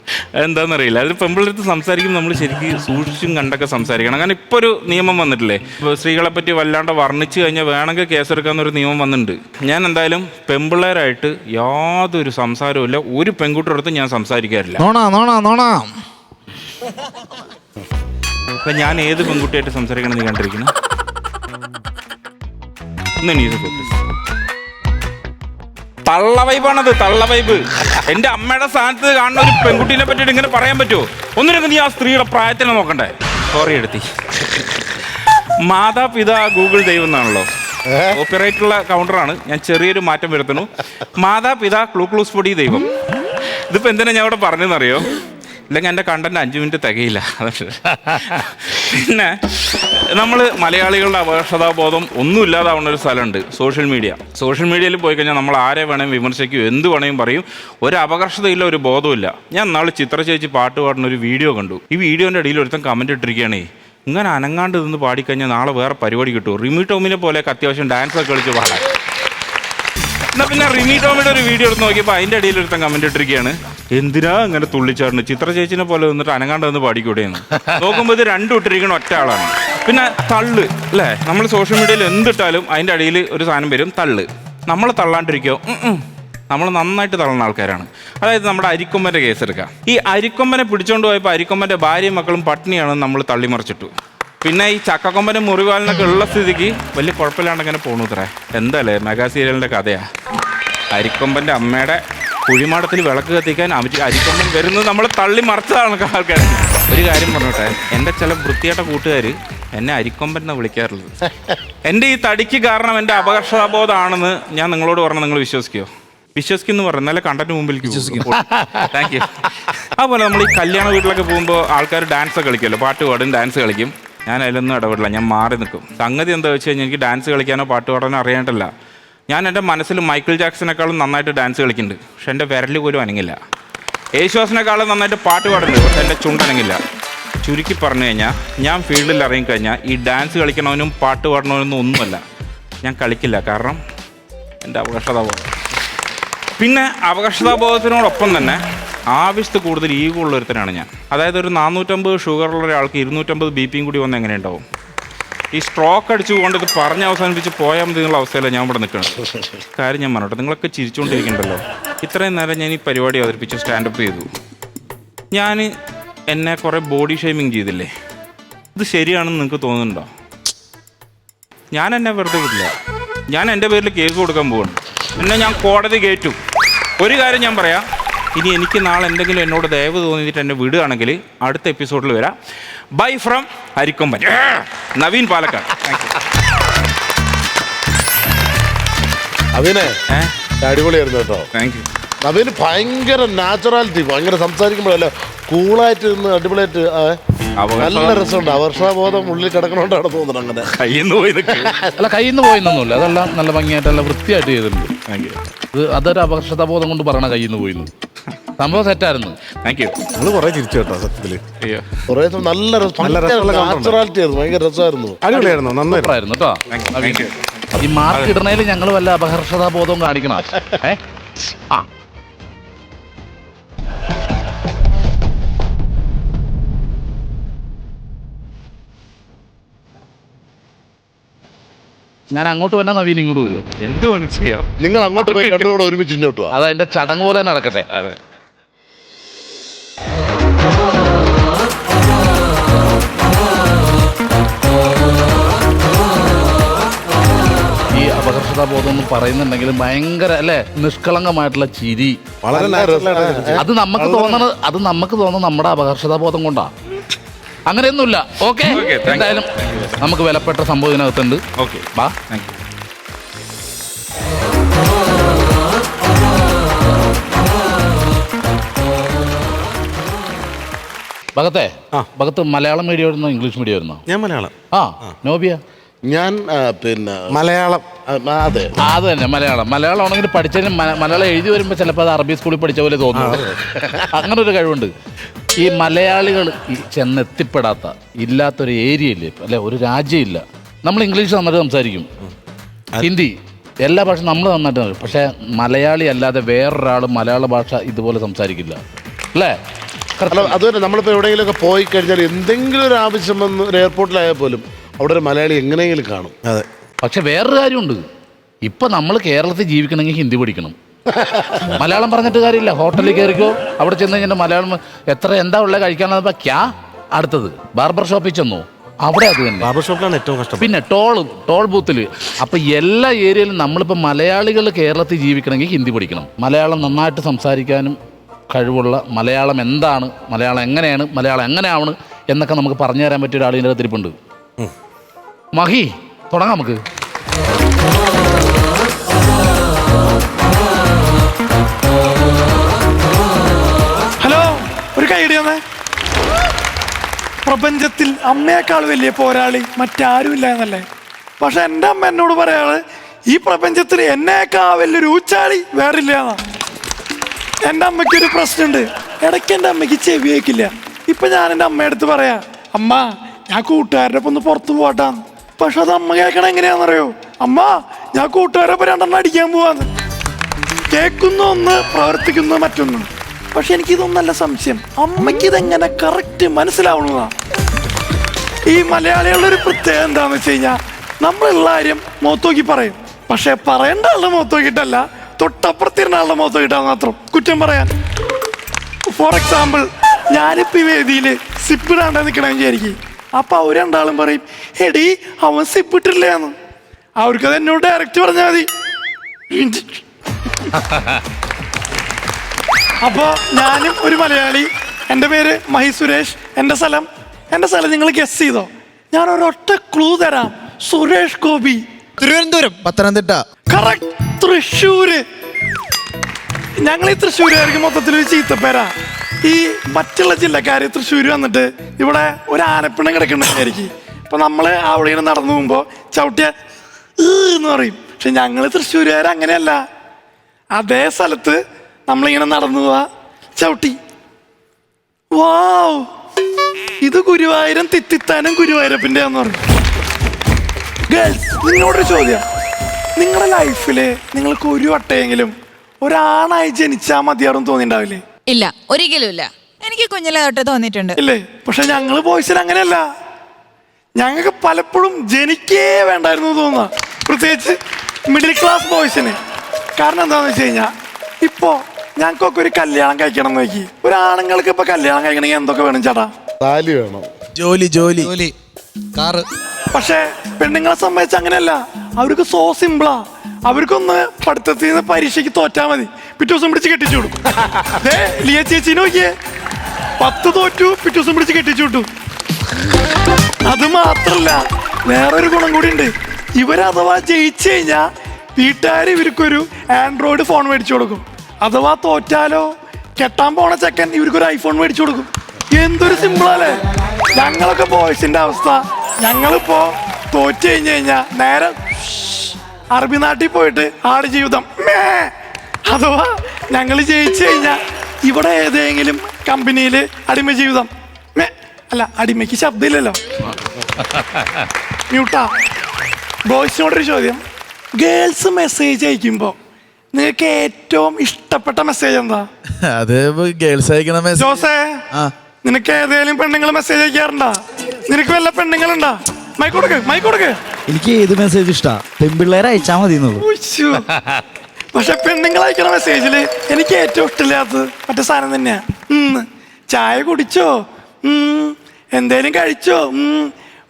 എന്താണെന്നറിയില്ല, അതിൽ പെമ്പിള്ളേരത്ത് സംസാരിക്കുമ്പോൾ നമ്മൾ ശരിക്കും സൂക്ഷിച്ചും കണ്ടൊക്കെ സംസാരിക്കണം. കാരണം ഇപ്പോൾ ഒരു നിയമം വന്നിട്ടില്ലേ, ഇപ്പോൾ സ്ത്രീകളെ പറ്റി വല്ലാണ്ട് വർണ്ണിച്ചു കഴിഞ്ഞാൽ വേണമെങ്കിൽ കേസെടുക്കാമെന്നൊരു നിയമം വന്നിട്ടുണ്ട്. ഞാൻ എന്തായാലും പെമ്പിള്ളേരായിട്ട് യാതൊരു സംസാരവും ഇല്ല. ഒരു പെൺകുട്ടിയുടെ അടുത്ത് ഞാൻ സംസാരിക്കാറില്ല. അപ്പം ഞാൻ ഏത് പെൺകുട്ടിയായിട്ട് സംസാരിക്കണം എന്ന് കണ്ടിരിക്കുന്നു? തള്ള വൈബാണത്, തള്ള വൈബ്. എൻ്റെ അമ്മയുടെ സ്ഥാനത്ത് കാണുന്ന ഒരു പെൺകുട്ടീനെ പറ്റിയിട്ട് ഇങ്ങനെ പറയാൻ പറ്റുമോ? ഒന്നിനൊക്കെ നീ ആ സ്ത്രീയുടെ പ്രായത്തിനെ നോക്കണ്ടേ. സോറി എടുത്തി. മാതാപിതാ ഗൂഗിൾ ദൈവം എന്നാണല്ലോ, കോപ്പിറൈറ്റുള്ള കൗണ്ടറാണ്. ഞാൻ ചെറിയൊരു മാറ്റം വരുത്തുന്നു. മാതാപിതാ ക്ലൂക്ലൂസ് പൊടി ദൈവം. ഇതിപ്പോൾ എന്തിനാ ഞാൻ ഇവിടെ പറഞ്ഞതെന്നറിയോ? ഇല്ലെങ്കിൽ എൻ്റെ കണ്ടന്റ് 5 മിനിറ്റ് തികയില്ല. പിന്നെ നമ്മൾ മലയാളികളുടെ അപകർഷതാബോധം ഒന്നും ഇല്ലാതാവുന്ന ഒരു സ്ഥലമുണ്ട്, സോഷ്യൽ മീഡിയ. സോഷ്യൽ മീഡിയയിൽ പോയി കഴിഞ്ഞാൽ നമ്മൾ ആരെ വേണേലും വിമർശിക്കും, എന്ത് വേണേലും പറയും. ഒരു അപകർഷതയില്ല, ഒരു ബോധമില്ല. ഞാൻ നാളെ ചിത്ര ചേച്ചി പാട്ട് പാടുന്ന ഒരു വീഡിയോ കണ്ടു. ഈ വീഡിയോൻ്റെ ഇടയിൽ ഒരുത്തൻ കമൻറ്റ് ഇട്ടിരിക്കുകയാണേ, ഇങ്ങനെ അനങ്ങാണ്ട് നിന്ന് പാടിക്കഴിഞ്ഞാൽ നാളെ വേറെ പരിപാടി കിട്ടുമോ? റിമി ടോമിനെ പോലെയൊക്കെ അത്യാവശ്യം ഡാൻസൊക്കെ കളിച്ച് പാടാം. എന്നാൽ പിന്നെ റിമി ടോമിയുടെ ഒരു വീഡിയോ എടുത്ത് നോക്കിയപ്പോൾ അതിൻ്റെ ഇടയിൽ ഒരുത്തൻ കമൻറ്റ് ഇട്ടിരിക്കുകയാണ്, എന്തിനാ അങ്ങനെ തുള്ളിച്ചാടുന്നു, ചിത്ര ചേച്ചിനെ പോലെ നിന്നിട്ട് അനങ്ങാണ്ട് നിന്ന് പാടിക്കൂടെയെന്ന്. നോക്കുമ്പോൾ ഇത് രണ്ടും ഇട്ടിരിക്കണ ഒറ്റ ആളാണ്. പിന്നെ തള്ള് അല്ലേ, നമ്മൾ സോഷ്യൽ മീഡിയയിൽ എന്തിട്ടാലും അതിൻ്റെ അടിയിൽ ഒരു സാധനം വരും, തള്ള്. നമ്മൾ തള്ളാണ്ടിരിക്കോ? നമ്മൾ നന്നായിട്ട് തള്ളുന്ന ആൾക്കാരാണ്. അതായത് നമ്മുടെ അരിക്കൊമ്പൻ്റെ കേസ് എടുക്കാം. ഈ അരിക്കൊമ്പനെ പിടിച്ചുകൊണ്ട് പോയപ്പോൾ അരിക്കൊമ്പൻ്റെ ഭാര്യയും മക്കളും പട്ടിണിയാണെന്ന് നമ്മൾ തള്ളിമറിച്ചിട്ടു. പിന്നെ ഈ ചക്കക്കൊമ്പനും മുറിവാലിനൊക്കെ ഉള്ള സ്ഥിതിക്ക് വലിയ കുഴപ്പമില്ലാണ്ട് അങ്ങനെ പോണു ഇത്രേ. എന്താല്ലേ മെഗാ സീരിയലിൻ്റെ കഥയാ. അരിക്കൊമ്പൻ്റെ അമ്മയുടെ കുഴിമാടത്തിൽ വിളക്ക് കത്തിക്കാൻ അരിക്കൊമ്പൻ വരുന്നത് നമ്മൾ തള്ളി മറിച്ചതാണ് ആൾക്കാർ. ഒരു കാര്യം പറഞ്ഞോട്ടെ, എൻ്റെ ചില വൃത്തിയായിട്ട കൂട്ടുകാർ എന്നെ അരിക്കൊമ്പൻ എന്നാണ് വിളിക്കാറുള്ളത്. എൻ്റെ ഈ തടിക്ക് കാരണം എൻ്റെ അപകർഷതാബോധമാണെന്ന് ഞാൻ നിങ്ങളോട് പറഞ്ഞാൽ നിങ്ങൾ വിശ്വസിക്കുമോ? വിശ്വസിക്കുന്നു പറഞ്ഞു, നല്ല കണ്ടന്റ് മുമ്പിലേക്ക് വിശ്വസിക്കും. Thank you. അതുപോലെ നമ്മൾ ഈ കല്യാണ വീട്ടിലൊക്കെ പോകുമ്പോൾ ആൾക്കാർ ഡാൻസ് കളിക്കുമല്ലോ, പാട്ട് പാടും ഡാൻസ് കളിക്കും. ഞാൻ അതിലൊന്നും ഇടപെടില്ല, ഞാൻ മാറി നിൽക്കും. സംഗതി എന്താ വെച്ച് കഴിഞ്ഞാൽ എനിക്ക് ഡാൻസ് കളിക്കാനോ പാട്ട് പാടാനോ അറിയാണ്ടല്ല. ഞാൻ എൻ്റെ മനസ്സിൽ മൈക്കിൾ ജാക്സനേക്കാളും നന്നായിട്ട് ഡാൻസ് കളിക്കുന്നുണ്ട്, പക്ഷെ എൻ്റെ വിരൽ പോലും അനങ്ങില്ല. യേശുദാസിനേക്കാളും നന്നായിട്ട് പാട്ട് പാടുന്നുണ്ട്, പക്ഷെ എൻ്റെ ചുണ്ടനങ്ങില്ല. ചുരുക്കി പറഞ്ഞു കഴിഞ്ഞാൽ ഞാൻ ഫീൽഡിൽ ഇറങ്ങിക്കഴിഞ്ഞാൽ ഈ ഡാൻസ് കളിക്കണവനും പാട്ട് പാടണവനൊന്നും ഒന്നുമല്ല. ഞാൻ കളിക്കില്ല, കാരണം എൻ്റെ അപകർഷതാബോധം. പിന്നെ അപകർഷതാബോധത്തിനോടൊപ്പം തന്നെ ആവശ്യത്തിൽ കൂടുതൽ ഈഗോ ഉള്ളൊരുത്തനാണ് ഞാൻ. അതായത് ഒരു 450 ഷുഗറുള്ള ഒരാൾക്ക് 250 BP കൂടി വന്ന് എങ്ങനെ ഉണ്ടാവും? ഈ സ്ട്രോക്ക് അടിച്ചുകൊണ്ട് ഇത് പറഞ്ഞ് അവസാനിപ്പിച്ച് പോയാൽ മതി എന്നുള്ള അവസ്ഥയിലാണ് ഞാൻ ഇവിടെ നിൽക്കണം. കാര്യം ഞാൻ പറഞ്ഞോട്ടെ, നിങ്ങളൊക്കെ ചിരിച്ചുകൊണ്ടിരിക്കണ്ടല്ലോ. ഇത്രയും നേരം ഞാൻ ഈ പരിപാടി അവതരിപ്പിച്ച് സ്റ്റാൻഡപ്പ് ചെയ്തു. ഞാൻ എന്നെ കുറേ ബോഡി ഷേമിങ് ചെയ്തില്ലേ? ഇത് ശരിയാണെന്ന് നിങ്ങൾക്ക് തോന്നുന്നുണ്ടോ? ഞാൻ എന്നെ വെറുതെ വിടില്ല. ഞാൻ എൻ്റെ പേരിൽ കേസ് കൊടുക്കാൻ പോവാണ്. എന്നെ ഞാൻ കോടതി കയറ്റും. ഒരു കാര്യം ഞാൻ പറയാം, ഇനി എനിക്ക് നാളെ എന്തെങ്കിലും എന്നോട് ദയവ് തോന്നിയിട്ട് എന്നെ വിടുകയാണെങ്കിൽ അടുത്ത എപ്പിസോഡിൽ വരാം. Bye from Arikomban, Naveen Palakkad. അതിനെ അടിപൊളിയായിരുന്നു കേട്ടോ. Thank you. നവീന് ഭയങ്കര നാച്ചുറാലിറ്റി, ഭയങ്കര സംസാരിക്കുമ്പോഴല്ല കൂളായിട്ട് നിന്ന് അടിപൊളിയായിട്ട് നല്ല രസമുണ്ട്. അപകർഷതാബോധം ഉള്ളിൽ കിടക്കണോണ്ടാണ് തോന്നുന്നത് അങ്ങനെ. കയ്യിൽ നിന്ന് പോയി അല്ല, കയ്യിൽ നിന്ന് പോയെന്നൊന്നുമില്ല. അതെല്ലാം നല്ല ഭംഗിയായിട്ട് നല്ല വൃത്തിയായിട്ട് ചെയ്തിട്ടുണ്ട്. ഇത് അതൊരു അപകർഷതാബോധം കൊണ്ട് പറയണ കയ്യിൽ നിന്ന് പോയിന്ന്. സംഭവം സെറ്റായിരുന്നു. Thank you. നമ്മള് കുറെ ചിരിച്ചു കേട്ടോ സത്യത്തില്. കുറേ നല്ല നാച്ചുറാലിറ്റി ആയിരുന്നു, ഭയങ്കര രസമായിരുന്നു. അടിപൊളിയായിരുന്നു, നന്നായിരുന്നു കേട്ടോ. ഈ മാർക്ക് ഇടണേല് ഞങ്ങൾ വല്ല അപകർഷതാബോധവും കാണിക്കണം. ആ ഞാൻ അങ്ങോട്ട് വന്നാൽ നവീൻ ഇങ്ങോട്ട് വരും. എന്ത് വേണം ചെയ്യാം. നിങ്ങൾ അങ്ങോട്ട് പോയി രണ്ടുകൂടെ ഒരുമിച്ച് ഇങ്ങോട്ട് വാ. അത് അതിന്റെ ചടങ്ങ് പോലെ നടക്കട്ടെ. അതെ. ഈ അപകർഷതാബോധം എന്ന് പറയുന്നുണ്ടെങ്കിൽ ഭയങ്കര അല്ലേ നിഷ്കളങ്കമായിട്ടുള്ള ചിരി. വളരെ അത് നമുക്ക് തോന്നുന്നത് നമ്മുടെ അപകർഷതാബോധം കൊണ്ടാ. അങ്ങനെയൊന്നുമില്ല. ഓക്കെ, എന്തായാലും നമുക്ക് വിലപ്പെട്ട സംഭവം ഇതിനകത്തുണ്ട്. ഓക്കെ, ബാ. Thank you. Bhagat Malayalam medium ആയിരുന്നോ ഇംഗ്ലീഷ് മീഡിയം ആയിരുന്നോ? ഞാൻ മലയാളം. നോബിയ? ഞാൻ പിന്നെ മലയാളം. അതെ, അത് തന്നെ മലയാളം ആണെങ്കിൽ പഠിച്ചതിന് മലയാളം എഴുതി വരുമ്പോൾ ചിലപ്പോൾ അത് അറബി സ്കൂളിൽ പഠിച്ച പോലെ തോന്നുന്നു. അങ്ങനെ ഒരു കഴിവുണ്ട്. ഈ മലയാളികൾ ചെന്നെത്തിപ്പെടാത്ത ഇല്ലാത്തൊരു ഏരിയ ഇല്ലേ, അല്ലെ, ഒരു രാജ്യമില്ല. നമ്മൾ ഇംഗ്ലീഷ് നന്നായിട്ട് സംസാരിക്കും, ഹിന്ദി, എല്ലാ ഭാഷ നമ്മൾ നന്നായിട്ട് പറയും. പക്ഷേ മലയാളി അല്ലാതെ വേറൊരാൾ മലയാള ഭാഷ ഇതുപോലെ സംസാരിക്കില്ല, അല്ലേ? അല്ല, അതുതന്നെ നമ്മളിപ്പോൾ എവിടെയെങ്കിലുമൊക്കെ പോയി കഴിഞ്ഞാൽ എന്തെങ്കിലും ഒരു ആവശ്യം വന്ന് ഒരു എയർപോർട്ടിലായാൽ പോലും അവിടെ ഒരു മലയാളി എങ്ങനെയെങ്കിലും കാണും. അതെ. പക്ഷെ വേറൊരു കാര്യമുണ്ട്, ഇപ്പം നമ്മൾ കേരളത്തിൽ ജീവിക്കണമെങ്കിൽ ഹിന്ദി പഠിക്കണം. മലയാളം പറഞ്ഞിട്ട് കാര്യമില്ല. ഹോട്ടലിൽ കയറിക്കോ, അവിടെ ചെന്ന് കഴിഞ്ഞാൽ മലയാളം എന്താ ഉള്ളത് കഴിക്കാനുള്ള ക്യാ, അടുത്തത് ബാർബർ ഷോപ്പിൽ ചെന്നു, അവിടെ അത് തന്നെ. ബാർബർ ഷോപ്പിലാണ് ഏറ്റവും കഷ്ടം. പിന്നെ ടോൾ ബൂത്തിൽ. അപ്പം എല്ലാ ഏരിയയിലും നമ്മളിപ്പോൾ മലയാളികൾ കേരളത്തിൽ ജീവിക്കണമെങ്കിൽ ഹിന്ദി പഠിക്കണം. മലയാളം നന്നായിട്ട് സംസാരിക്കാനും കഴിവുള്ള, മലയാളം എന്താണ്, മലയാളം എങ്ങനെയാണ്, മലയാളം എങ്ങനെയാണ് എന്നൊക്കെ നമുക്ക് പറഞ്ഞു തരാൻ പറ്റിയ ഒരാൾ ഇതിൻ്റെ തിരിപ്പുണ്ട്. മഹി, തുടങ്ങാം നമുക്ക്. ഹലോ, ഒരു കൈഡിയ. പ്രപഞ്ചത്തിൽ അമ്മയേക്കാൾ വലിയ പോരാളി മറ്റാരുമില്ല എന്നല്ലേ? പക്ഷെ എൻ്റെ അമ്മ എന്നോട് പറയാള് ഈ പ്രപഞ്ചത്തിൽ എന്നേക്കാൾ വലിയൊരു ഊച്ചാളി വേറില്ല എന്നാ. എൻ്റെ അമ്മയ്ക്കൊരു പ്രശ്നമുണ്ട്, ഇടയ്ക്ക് എൻ്റെ അമ്മയ്ക്ക് ചെവി കേൾക്കില്ല. ഇപ്പൊ ഞാൻ എൻ്റെ അമ്മയടുത്ത് പറയാ, അമ്മ ഞാൻ കൂട്ടുകാരുടെ ഒപ്പം ഒന്ന് പുറത്തു പോട്ടാന്ന്. പക്ഷെ അത് അമ്മ കേൾക്കണ എങ്ങനെയാണെന്നറിയോ? അമ്മ ഞാൻ കൂട്ടുകാരൊപ്പം 2 അടിക്കാൻ പോവാന്ന്. കേൾക്കുന്ന ഒന്ന്, പ്രവർത്തിക്കുന്ന മറ്റൊന്ന്. പക്ഷെ എനിക്കിതൊന്നല്ല സംശയം, അമ്മയ്ക്ക് ഇതെങ്ങനെ കറക്റ്റ് മനസ്സിലാവണതാ. ഈ മലയാളികളുടെ ഒരു പ്രത്യേകത എന്താന്ന് വെച്ച് കഴിഞ്ഞാൽ നമ്മളുള്ള കാര്യം മുഖത്ത് നോക്കി പറയും. പക്ഷെ പറയേണ്ട ആളുടെ മുഖത്ത് നോക്കിയിട്ടല്ല, തൊട്ടപ്പുറത്തിരുന്ന ആളുടെ മുഖത്ത് നോക്കിയിട്ടാണ് മാത്രം കുറ്റം പറയാൻ. ഫോർ എക്സാമ്പിൾ, ഞാനിപ്പോൾ ഈ വേദിയിൽ സിപ്പിടാണ്ട് നിൽക്കണമെന്ന് വിചാരിക്കും. അപ്പൊ അവർ 2 ആളും പറയും, എടീ അവൻ സിപ്പിട്ടില്ലേന്ന്. അവർക്കത് എന്നോട് ഡയറക്റ്റ് പറഞ്ഞാൽ മതി. അപ്പോൾ ഞാനും ഒരു മലയാളി, എൻ്റെ പേര് മഹി സുരേഷ്, എൻ്റെ സ്ഥലം നിങ്ങൾ ഗസ് ചെയ്തോ? ഞാൻ ഒരൊറ്റ ക്ലൂ തരാം, സുരേഷ് ഗോപി. തിരുവനന്തപുരം, പത്തനംതിട്ട. കറക്റ്റ്, തൃശ്ശൂര്. ഞങ്ങൾ ഈ തൃശ്ശൂരുകാർക്ക് മൊത്തത്തിൽ ഒരു ചീത്തപ്പേരാ. ഈ മറ്റുള്ള ജില്ലക്കാര് തൃശ്ശൂർ വന്നിട്ട് ഇവിടെ ഒരു ആനപ്പിണ്ണം കിടക്കണ്ടായിരിക്കും. അപ്പൊ നമ്മള് അവിടെ ഇങ്ങനെ നടന്നു പോകുമ്പോ ചവിട്ടിയ എന്ന് പറയും. പക്ഷെ ഞങ്ങള് തൃശ്ശൂരുകാർ അങ്ങനെയല്ല. അതേ സ്ഥലത്ത് നമ്മളിങ്ങനെ നടന്നു പോവാ, ചവിട്ടി. വാവ്, ഇത് ഗുരുവായൂരം തിത്തിത്താനും ഗുരുവായൂരപ്പിന്റെ ആന്ന് പറയും. ഗേൾസ്, നിങ്ങളോടൊരു ചോദ്യം, നിങ്ങളുടെ ലൈഫില് നിങ്ങൾക്ക് ഒരു വട്ടയെങ്കിലും ഒരാണായി ജനിച്ചാൽ മതിയാറും തോന്നിണ്ടാവില്ലേ? ഇല്ല, ഒരിക്കലും ഇല്ല. എനിക്ക് കുഞ്ഞിലെ തൊട്ട് തോന്നിയിട്ടുണ്ട്. ഇല്ലേ? പക്ഷെ ഞങ്ങള് ബോയ്സിൽ അങ്ങനെയല്ല. ഞങ്ങൾക്ക് പലപ്പോഴും ജനിക്കേ വേണ്ടായിരുന്നു തോന്നുക, പ്രത്യേകിച്ച് മിഡിൽ ക്ലാസ് ബോയ്സിന്. കാരണം എന്താണെന്ന് വെച്ച് കഴിഞ്ഞാൽ ഇപ്പോ ഞങ്ങൾക്കൊക്കെ ഒരു കല്യാണം കഴിക്കണം എന്ന് നോക്കി. ഒരാണുങ്ങൾക്ക് ഇപ്പൊ കല്യാണം കഴിക്കണമെങ്കിൽ എന്തൊക്കെ വേണം ചേട്ടാ? താലി വേണം, ജോലി ജോലി ജോലി, കാറ്. പക്ഷെ പെണ്ണുങ്ങളെ സംബന്ധിച്ച് അങ്ങനെയല്ല. അവർക്ക് സോ സിമ്പിളാ. അവർക്കൊന്ന് പഠിത്തത്തിൽ നിന്ന് പരീക്ഷയ്ക്ക് തോറ്റാ മതി, പിറ്റേ ദിവസം പിടിച്ച് കെട്ടിച്ചു വിടും. ലിയ ചേച്ചി നോക്കിയേ, 10 തോറ്റു, പിറ്റേ ദിവസം പിടിച്ച് കെട്ടിച്ചു വിട്ടു. അത് മാത്രല്ല, വേറൊരു ഗുണം കൂടി ഉണ്ട്. ഇവരഥവാ ജയിച്ചു കഴിഞ്ഞാ വീട്ടുകാർ ഇവർക്കൊരു ആൻഡ്രോയിഡ് ഫോൺ മേടിച്ചു കൊടുക്കും. അഥവാ തോറ്റാലോ കെട്ടാൻ പോണ ചെക്കൻ ഇവർക്കൊരു ഐഫോൺ മേടിച്ചു കൊടുക്കും. എന്തൊരു സിമ്പിളല്ലേ. ഞങ്ങളൊക്കെ ബോയ്സിന്റെ അവസ്ഥ. ഞങ്ങളിപ്പോ തോറ്റു കഴിഞ്ഞു കഴിഞ്ഞാ നേരെ അറബി നാട്ടിൽ പോയിട്ട് ആട് ജീവിതം. അഥവാ ഞങ്ങൾ ജയിച്ചു കഴിഞ്ഞാൽ ഇവിടെ ഏതെങ്കിലും കമ്പനിയിൽ അടിമ ജീവിതം. അല്ല, അടിമയ്ക്ക് ശബ്ദമില്ലല്ലോ, മ്യൂട്ടാ. ബോയ്സിനോടൊരു ചോദ്യം. ഗേൾസ് മെസ്സേജ് അയക്കുമ്പോൾ നിങ്ങൾക്ക് ഏറ്റവും ഇഷ്ടപ്പെട്ട മെസ്സേജ് എന്താ? അത് ഗേൾസ് അയക്കണ മെസ്സേജ്. ജോസേ, നിനക്ക് ഏതെങ്കിലും പെണ്ണുങ്ങൾ മെസ്സേജ് അയക്കാറുണ്ടാ? നിനക്ക് വല്ല പെണ്ണുങ്ങളുണ്ടാ? മൈക്ക് കൊടുക്ക്. എനിക്ക് ഏത് മെസ്സേജ് ഇഷ്ടാ? പെൺപിള്ളേരെ അയച്ചാ മതി. പക്ഷെ പെണ്ണുങ്ങൾ അയക്കണ മെസ്സേജില് എനിക്ക് ഏറ്റവും ഇഷ്ടമില്ലാത്തത് മറ്റേ സാധനം തന്നെയാ. ചായ കുടിച്ചോ, എന്തേലും കഴിച്ചോ,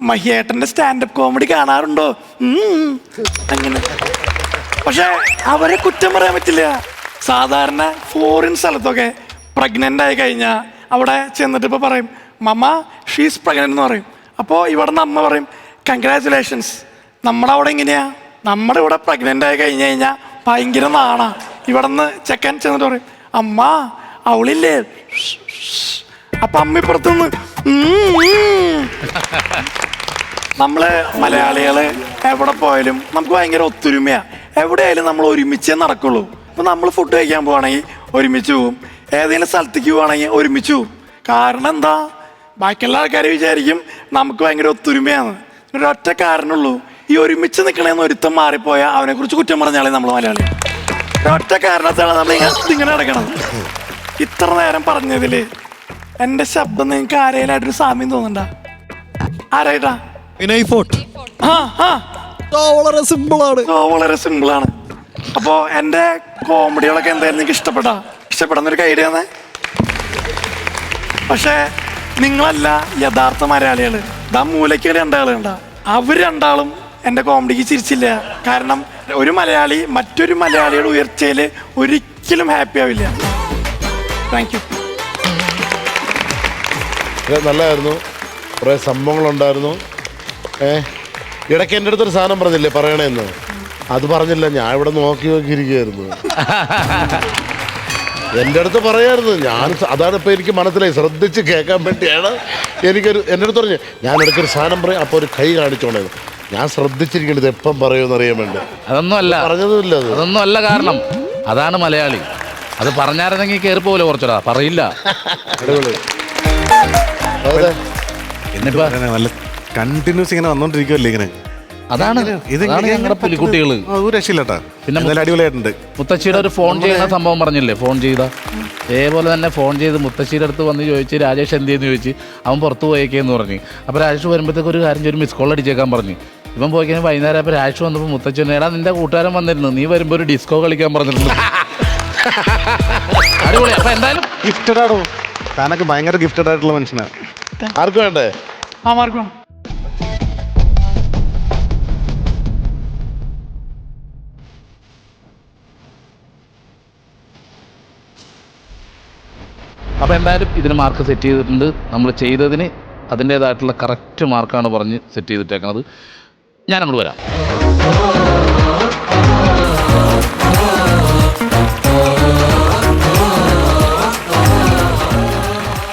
മഹിയേട്ടന്റെ സ്റ്റാൻഡപ്പ് കോമഡി കാണാറുണ്ടോ, അങ്ങനെ. പക്ഷെ അവരെ കുറ്റം പറയാൻ പറ്റില്ല. സാധാരണ ഫോറിൻ സ്ഥലത്തൊക്കെ പ്രഗ്നന്റ് ആയി കഴിഞ്ഞാൽ അവിടെ ചെന്നിട്ട് ഇപ്പൊ പറയും മമ്മ ഷീസ് പ്രഗ്നന്റ് എന്ന് പറയും. അപ്പോൾ ഇവിടെ നിന്ന് അമ്മ പറയും കൺഗ്രാറ്റുലേഷൻസ്. നമ്മുടെ അവിടെ എങ്ങനെയാ? നമ്മുടെ ഇവിടെ പ്രഗ്നന്റ് ആയി കഴിഞ്ഞു കഴിഞ്ഞാൽ ഭയങ്കര നാണാ. ഇവിടെ നിന്ന് ചെക്കൻ ചെന്നിട്ട് പറയും അമ്മ അവളില്ലേ. അപ്പൊ അമ്മ ഇപ്പുറത്തുനിന്ന്. നമ്മള് മലയാളികള് എവിടെ പോയാലും നമുക്ക് ഭയങ്കര ഒത്തൊരുമയാ. എവിടെയായാലും നമ്മൾ ഒരുമിച്ചേ നടക്കുള്ളൂ. അപ്പൊ നമ്മൾ ഫുഡ് കഴിക്കാൻ പോവാണെങ്കിൽ ഒരുമിച്ച് പോവും, ഏതെങ്കിലും സ്ഥലത്തേക്ക് പോവാണെങ്കിൽ ഒരുമിച്ച് പോവും. കാരണം എന്താ? ബാക്കിയുള്ള ആൾക്കാർ വിചാരിക്കും നമുക്ക് ഭയങ്കര ഒത്തൊരുമയാണ്. ഒരൊറ്റ കാരണമുള്ളൂ, ഈ ഒരുമിച്ച് നിൽക്കണേന്ന് ഒരുത്തം മാറിപ്പോയാൽ അവനെ കുറിച്ച് കുറ്റം പറഞ്ഞാലേ നമ്മൾ മലയാളി. ഒറ്റ കാരണത്താണ് നമ്മൾ ഇങ്ങനെ നടക്കണത്. ഇത്ര നേരം പറഞ്ഞതില് എന്റെ ശബ്ദം നിങ്ങൾക്ക് ആരെയിലായിട്ടൊരു സാമ്യം തോന്നണ്ട? ആരായിട്ടാ? വളരെ സിമ്പിളാണ്, വളരെ സിമ്പിളാണ്. അപ്പോ എന്റെ കോമഡികളൊക്കെ എന്തായാലും നിങ്ങൾക്ക് ഇഷ്ടപ്പെടുന്നൊരു ഐഡിയ ആണ്. പക്ഷെ നിങ്ങളല്ല യഥാർത്ഥ മലയാളികള്. ദാ മൂലയ്ക്ക് രണ്ടാളുണ്ടാ, അവർ രണ്ടാളും എന്റെ കോമഡിക്ക് ചിരിച്ചില്ല. കാരണം ഒരു മലയാളി മറ്റൊരു മലയാളിയുടെ ഉയർച്ചയിൽ ഒരിക്കലും ഹാപ്പി ആവില്ല. Thank you. നല്ലതായിരുന്നു, കുറേ സംഭവങ്ങളുണ്ടായിരുന്നു. ഇടയ്ക്ക് എൻ്റെ അടുത്തൊരു സാധനം പറഞ്ഞില്ലേ പറയണേന്ന്, അത് പറഞ്ഞില്ല. ഞാൻ ഇവിടെ നോക്കിയിരിക്കുകയായിരുന്നു. എൻ്റെ അടുത്ത് പറയായിരുന്നു. ഞാൻ അതാണ് ഇപ്പം എനിക്ക് മനസ്സിലായി. ശ്രദ്ധിച്ച് കേൾക്കാൻ വേണ്ടിയാണ് എൻ്റെ അടുത്ത് പറഞ്ഞു ഞാൻ ഇടയ്ക്കൊരു സാധനം പറയും, അപ്പോൾ ഒരു കൈ കാണിച്ചോണേന്ന്. ഞാൻ ശ്രദ്ധിച്ചിരിക്കേണ്ടത് എപ്പം പറയുമെന്ന് അറിയാൻ വേണ്ടി. അതൊന്നും അല്ല, പറഞ്ഞതുമില്ല. അതൊന്നും അല്ല. കാരണം അതാണ് മലയാളി. അത് പറഞ്ഞായിരുന്നെങ്കിൽ കയറി പോകില്ല, കുറച്ചടാ പറയില്ല. അതെ, നല്ല കണ്ടിന്യൂസ് ഇങ്ങനെ വന്നോണ്ടിരിക്കുമല്ലേ ഇങ്ങനെ. അതാണ് ഞങ്ങളുടെ പുലിക്കുട്ടികള്. ഒരു രക്ഷയില്ലട്ടാ. പിന്നെ അടിപൊളിയായിട്ടുണ്ട്. മുത്തശ്ശിയുടെ ഒരു ഫോൺ ചെയ്യുന്ന സംഭവം പറഞ്ഞില്ലേ, ഫോൺ ചെയ്ത അതേപോലെ തന്നെ ഫോൺ ചെയ്ത് മുത്തശ്ശിയുടെ അടുത്ത് വന്ന് ചോദിച്ച് രാജേഷ് എന്തെന്ന് ചോദിച്ച് അവൻ പുറത്ത് പോയേക്കെന്ന് പറഞ്ഞു. അപ്പോൾ രാജേഷ് വരുമ്പോഴത്തേക്ക് ഒരു കാര്യം ഒരു മിസ് കോൾ അടിച്ചേക്കാൻ പറഞ്ഞു. ഇവൻ പോയി കഴിഞ്ഞാൽ വൈകുന്നേരം അപ്പോൾ രാജേഷ് വന്നപ്പോൾ മുത്തച്ഛൻ എടാ നിന്റെ കൂട്ടുകാരൻ വന്നിരുന്നു, നീ വരുമ്പോൾ ഒരു ഡിസ്കോ കളിക്കാൻ പറഞ്ഞിരുന്നു. അടിപൊളി. അപ്പൊ എന്തായാലും ഗിഫ്റ്റഡ് ആണോ? താനൊക്കെ ഭയങ്കര ഗിഫ്റ്റഡ് ആയിട്ടുള്ള മനുഷ്യനാണ്. ആർക്കും വേണ്ടേ? ആ മാർക്കും. അപ്പോൾ എന്തായാലും ഇതിന് മാർക്ക് സെറ്റ് ചെയ്തിട്ടുണ്ട്. നമ്മൾ ചെയ്തതിന് അതിൻ്റേതായിട്ടുള്ള കറക്റ്റ് മാർക്കാണ് പറഞ്ഞ് സെറ്റ് ചെയ്തിട്ടേക്കുന്നത്. ഞാൻ അങ്ങോട്ട് വരാം.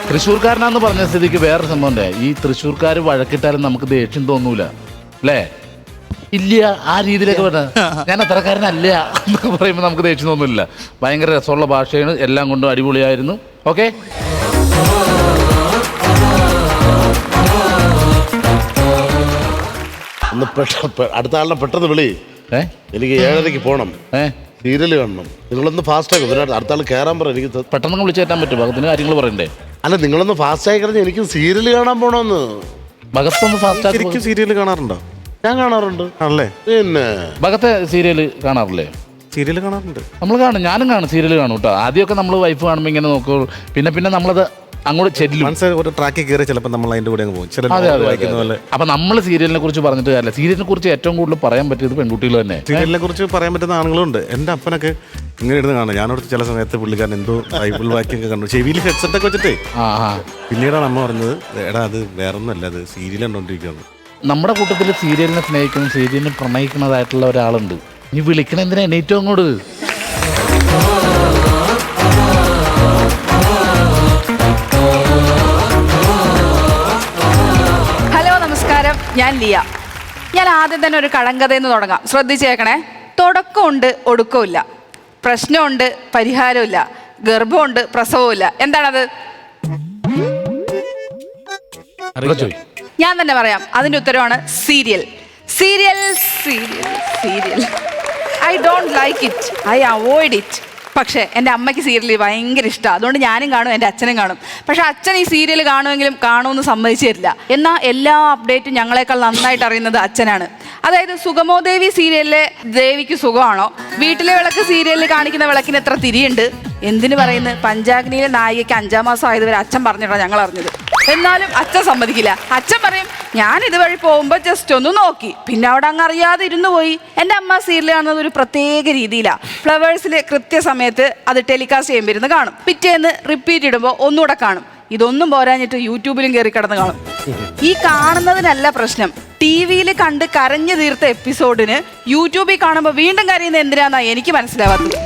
തൃശ്ശൂർക്കാരനാന്ന് പറഞ്ഞ സ്ഥിതിക്ക് വേറൊരു സംഭവം ഉണ്ട്. ഈ തൃശ്ശൂർക്കാർ വഴക്കിട്ടാലും നമുക്ക് ദേഷ്യം തോന്നൂല അല്ലേ? ഇല്ല, ആ രീതിയിലൊക്കെ പറഞ്ഞ ഞാൻ അത്രക്കാരനല്ല എന്നൊക്കെ പറയുമ്പോൾ നമുക്ക് ദേഷ്യം തോന്നില്ല. ഭയങ്കര രസമുള്ള ഭാഷയാണ്, എല്ലാം കൊണ്ടും അടിപൊളിയായിരുന്നു. ഓക്കെ, ഒന്ന് അടുത്ത ആളിനെ പെട്ടെന്ന് വിളി. എനിക്ക് 7:30 പോകണം. ഏ സീരിയൽ കാണണം. നിങ്ങളൊന്ന് ഫാസ്റ്റ് ആക്കും. പിന്നെ അടുത്ത ആൾ കയറാൻ പറ. എനിക്ക് പെട്ടെന്ന് വിളിച്ചു കയറ്റാൻ പറ്റും. ഭഗത്തിന് കാര്യങ്ങൾ പറയണ്ടേ? അല്ല, നിങ്ങളൊന്ന് ഫാസ്റ്റ് ആയി കഴിഞ്ഞാൽ എനിക്ക് സീരിയൽ കാണാൻ പോണോന്ന്. ഭഗത്തൊന്ന് ഫാസ്റ്റ് ആക്കി. ശരിക്കും സീരിയൽ കാണാറുണ്ടോ? ഞാൻ കാണാറുണ്ട്. ആണല്ലേ? പിന്നെ ഭഗത്തെ സീരിയൽ കാണാറില്ലേ? സീരിയൽ കാണാറുണ്ട്. നമ്മൾ കാണും, ഞാനും കാണും, സീരിയൽ കാണും കേട്ടോ. ആദ്യമൊക്കെ നമ്മൾ വൈഫ് കാണുമ്പോൾ ഇങ്ങനെ നോക്കൂ, പിന്നെ നമ്മളത് അങ്ങോട്ട് ചെല്ലും. മനസ്സിൽ ഒരു ട്രാക്കിൽ കയറി ചിലപ്പോൾ നമ്മൾ അതിന്റെ കൂടെ അങ്ങ് പോകും. ചില വായിക്കുന്ന പോലെ. അപ്പൊ നമ്മൾ സീരിയലിനെ കുറിച്ച് പറഞ്ഞിട്ട് കാര്യമില്ല. സീരിയലിനെ കുറിച്ച് ഏറ്റവും കൂടുതൽ പറയാൻ പറ്റിയത് പെൺകുട്ടികൾ തന്നെ. സീരിയലിനെ കുറിച്ച് പറയാൻ പറ്റുന്ന ആളുകളുണ്ട്. എൻ്റെ അപ്പനൊക്കെ ഇങ്ങനെ ഇരുന്ന് കാണും. ഞാനോട് ചില സമയത്ത് പുള്ളിക്കാരൻ എന്തോ ബൈബിൾ വാക്യൊക്കെ കണ്ടു, ചെവിയിൽ ഹെഡ്സെറ്റ് ഒക്കെ വെച്ചിട്ടേ. പിന്നീടാണ് അമ്മ പറഞ്ഞത്, എടാ അത് വേറൊന്നുമല്ല, അത് സീരിയൽ കണ്ടോണ്ടിരിക്കുകയാണ്. നമ്മുടെ കൂട്ടത്തിൽ സീരിയലിനെ സ്നേഹിക്കുന്ന, സീരിയലിനെ പ്രണയിക്കുന്നതായിട്ടുള്ള ഒരാളുണ്ട്. നീ വിളിക്കണ എന്തിനാ? എണീറ്റോ അങ്ങോട്ട്. ഹലോ, നമസ്കാരം. ഞാൻ ലിയ. ഞാൻ ആദ്യം തന്നെ ഒരു കടങ്കഥയെന്ന് തുടങ്ങാം. ശ്രദ്ധിച്ചേക്കണേ. തുടക്കമുണ്ട്, ഒടുക്കമില്ല. പ്രശ്നമുണ്ട്, പരിഹാരമില്ല. ഗർഭമുണ്ട്, പ്രസവമില്ല. എന്താണത്? ഞാൻ തന്നെ പറയാം. അതിന്റെ ഉത്തരവാണ് cereal. Cereal cereal cereal. I don't like it. I avoid it. പക്ഷേ എൻ്റെ അമ്മയ്ക്ക് സീരിയൽ ഭയങ്കര ഇഷ്ടമാണ്. അതുകൊണ്ട് ഞാനും കാണും, എൻ്റെ അച്ഛനും കാണും. പക്ഷേ അച്ഛൻ ഈ സീരിയൽ കാണുമെങ്കിലും കാണുമെന്ന് സമ്മതിച്ചു തരില്ല. എന്നാൽ എല്ലാ അപ്ഡേറ്റും ഞങ്ങളെക്കാൾ നന്നായിട്ട് അറിയുന്നത് അച്ഛനാണ്. അതായത് സുഗമോ ദേവി സീരിയലിലെ ദേവിക്ക് സുഖമാണോ, വീട്ടിലെ വിളക്ക് സീരിയലിൽ കാണിക്കുന്ന വിളക്കിന് എത്ര തിരിയുണ്ട്, എന്തിനു പറയുന്നത് പഞ്ചാഗ്നിയിലെ നായികയ്ക്ക് 5-ാം മാസം ആയതുവരെ അച്ഛൻ പറഞ്ഞിട്ടാണ് ഞങ്ങൾ അറിഞ്ഞത്. എന്നാലും അച്ഛൻ സമ്മതിക്കില്ല. അച്ഛൻ പറയും, ഞാൻ ഇതുവഴി പോകുമ്പോൾ ജസ്റ്റ് ഒന്ന് നോക്കി, പിന്നെ അവിടെ അങ്ങ് അറിയാതെ ഇരുന്നു പോയി. എൻ്റെ അമ്മ സീരിയൽ കാണുന്നത് ഒരു പ്രത്യേക രീതിയിലാണ്. ഫ്ലവേഴ്സിൽ കൃത്യസമയത്ത് അത് ടെലികാസ്റ്റ് ചെയ്യുമ്പോൾ ഇരുന്ന് കാണും. പിറ്റേന്ന് റിപ്പീറ്റ് ഇടുമ്പോൾ ഒന്നുകൂടെ കാണും. ഇതൊന്നും പോരാഞ്ഞിട്ട് യൂട്യൂബിലും കയറി കിടന്ന് കാണും. ഈ കാണുന്നതിനല്ല പ്രശ്നം, TV-യിൽ കണ്ട് കരഞ്ഞു തീർത്ത എപ്പിസോഡിന് യൂട്യൂബിൽ കാണുമ്പോൾ വീണ്ടും കരയുന്നത് എന്തിനാന്നാണ് എനിക്ക് മനസ്സിലാവാത്തത്.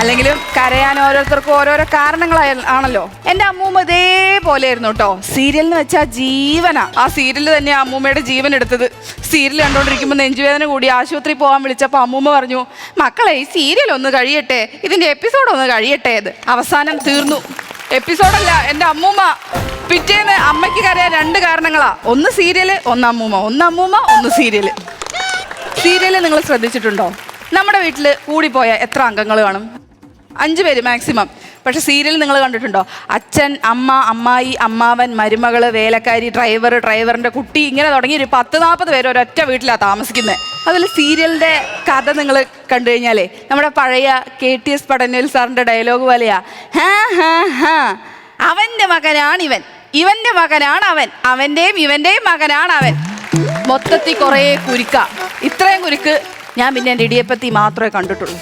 അല്ലെങ്കിലും കരയാൻ ഓരോരുത്തർക്കും ഓരോരോ കാരണങ്ങളാണല്ലോ. എൻ്റെ അമ്മൂമ്മ ഇതേപോലെ ആയിരുന്നു കേട്ടോ. സീരിയലിന് വെച്ചാൽ ജീവനാ. ആ സീരിയൽ തന്നെ അമ്മൂമ്മയുടെ ജീവൻ എടുത്തത്. സീരിയൽ കണ്ടോണ്ടിരിക്കുമ്പോൾ നെഞ്ചുവേദന കൂടി ആശുപത്രി പോകാൻ വിളിച്ചപ്പോൾ അമ്മൂമ്മ പറഞ്ഞു, മക്കളെ ഈ സീരിയൽ ഒന്ന് കഴിയട്ടെ, ഇതിൻ്റെ എപ്പിസോഡ് ഒന്ന് കഴിയട്ടെ. അത് അവസാനം തീർന്നു. എപ്പിസോഡല്ല, എൻ്റെ അമ്മൂമ്മ. പിറ്റേന്ന് അമ്മയ്ക്ക് കരയാൻ 2 കാരണങ്ങളാ. ഒന്ന് സീരിയല്, ഒന്ന് അമ്മൂമ്മ. ഒന്ന് അമ്മൂമ്മ, ഒന്ന് സീരിയല്. സീരിയല് നിങ്ങൾ ശ്രദ്ധിച്ചിട്ടുണ്ടോ? നമ്മുടെ വീട്ടിൽ കൂടിപ്പോയ എത്ര അംഗങ്ങൾ കാണും? 5 പേര് മാക്സിമം. പക്ഷെ സീരിയൽ നിങ്ങൾ കണ്ടിട്ടുണ്ടോ? അച്ഛൻ, അമ്മ, അമ്മായി, അമ്മാവൻ, മരുമകള്, വേലക്കാരി, ഡ്രൈവർ, ഡ്രൈവറിൻ്റെ കുട്ടി, ഇങ്ങനെ തുടങ്ങി ഒരു 10-40 പേര് ഒരൊറ്റ വീട്ടിലാണ് താമസിക്കുന്നത്. അതിൽ സീരിയലിൻ്റെ കഥ നിങ്ങൾ കണ്ടു കഴിഞ്ഞാലേ നമ്മുടെ പഴയ KTS പടന്നേൽ സാറിൻ്റെ ഡയലോഗ് പോലെയാ. അവൻ്റെ മകനാണിവൻ, ഇവൻ്റെ മകനാണ് അവൻ, അവൻ്റെയും ഇവൻ്റെയും മകനാണ് അവൻ. മൊത്തത്തിൽ കുറേ കുരുക്ക. ഇത്രയും കുരുക്ക് ഞാൻ പിന്നെ എൻ്റെ ഇടിയപ്പത്തി മാത്രമേ കണ്ടിട്ടുള്ളൂ.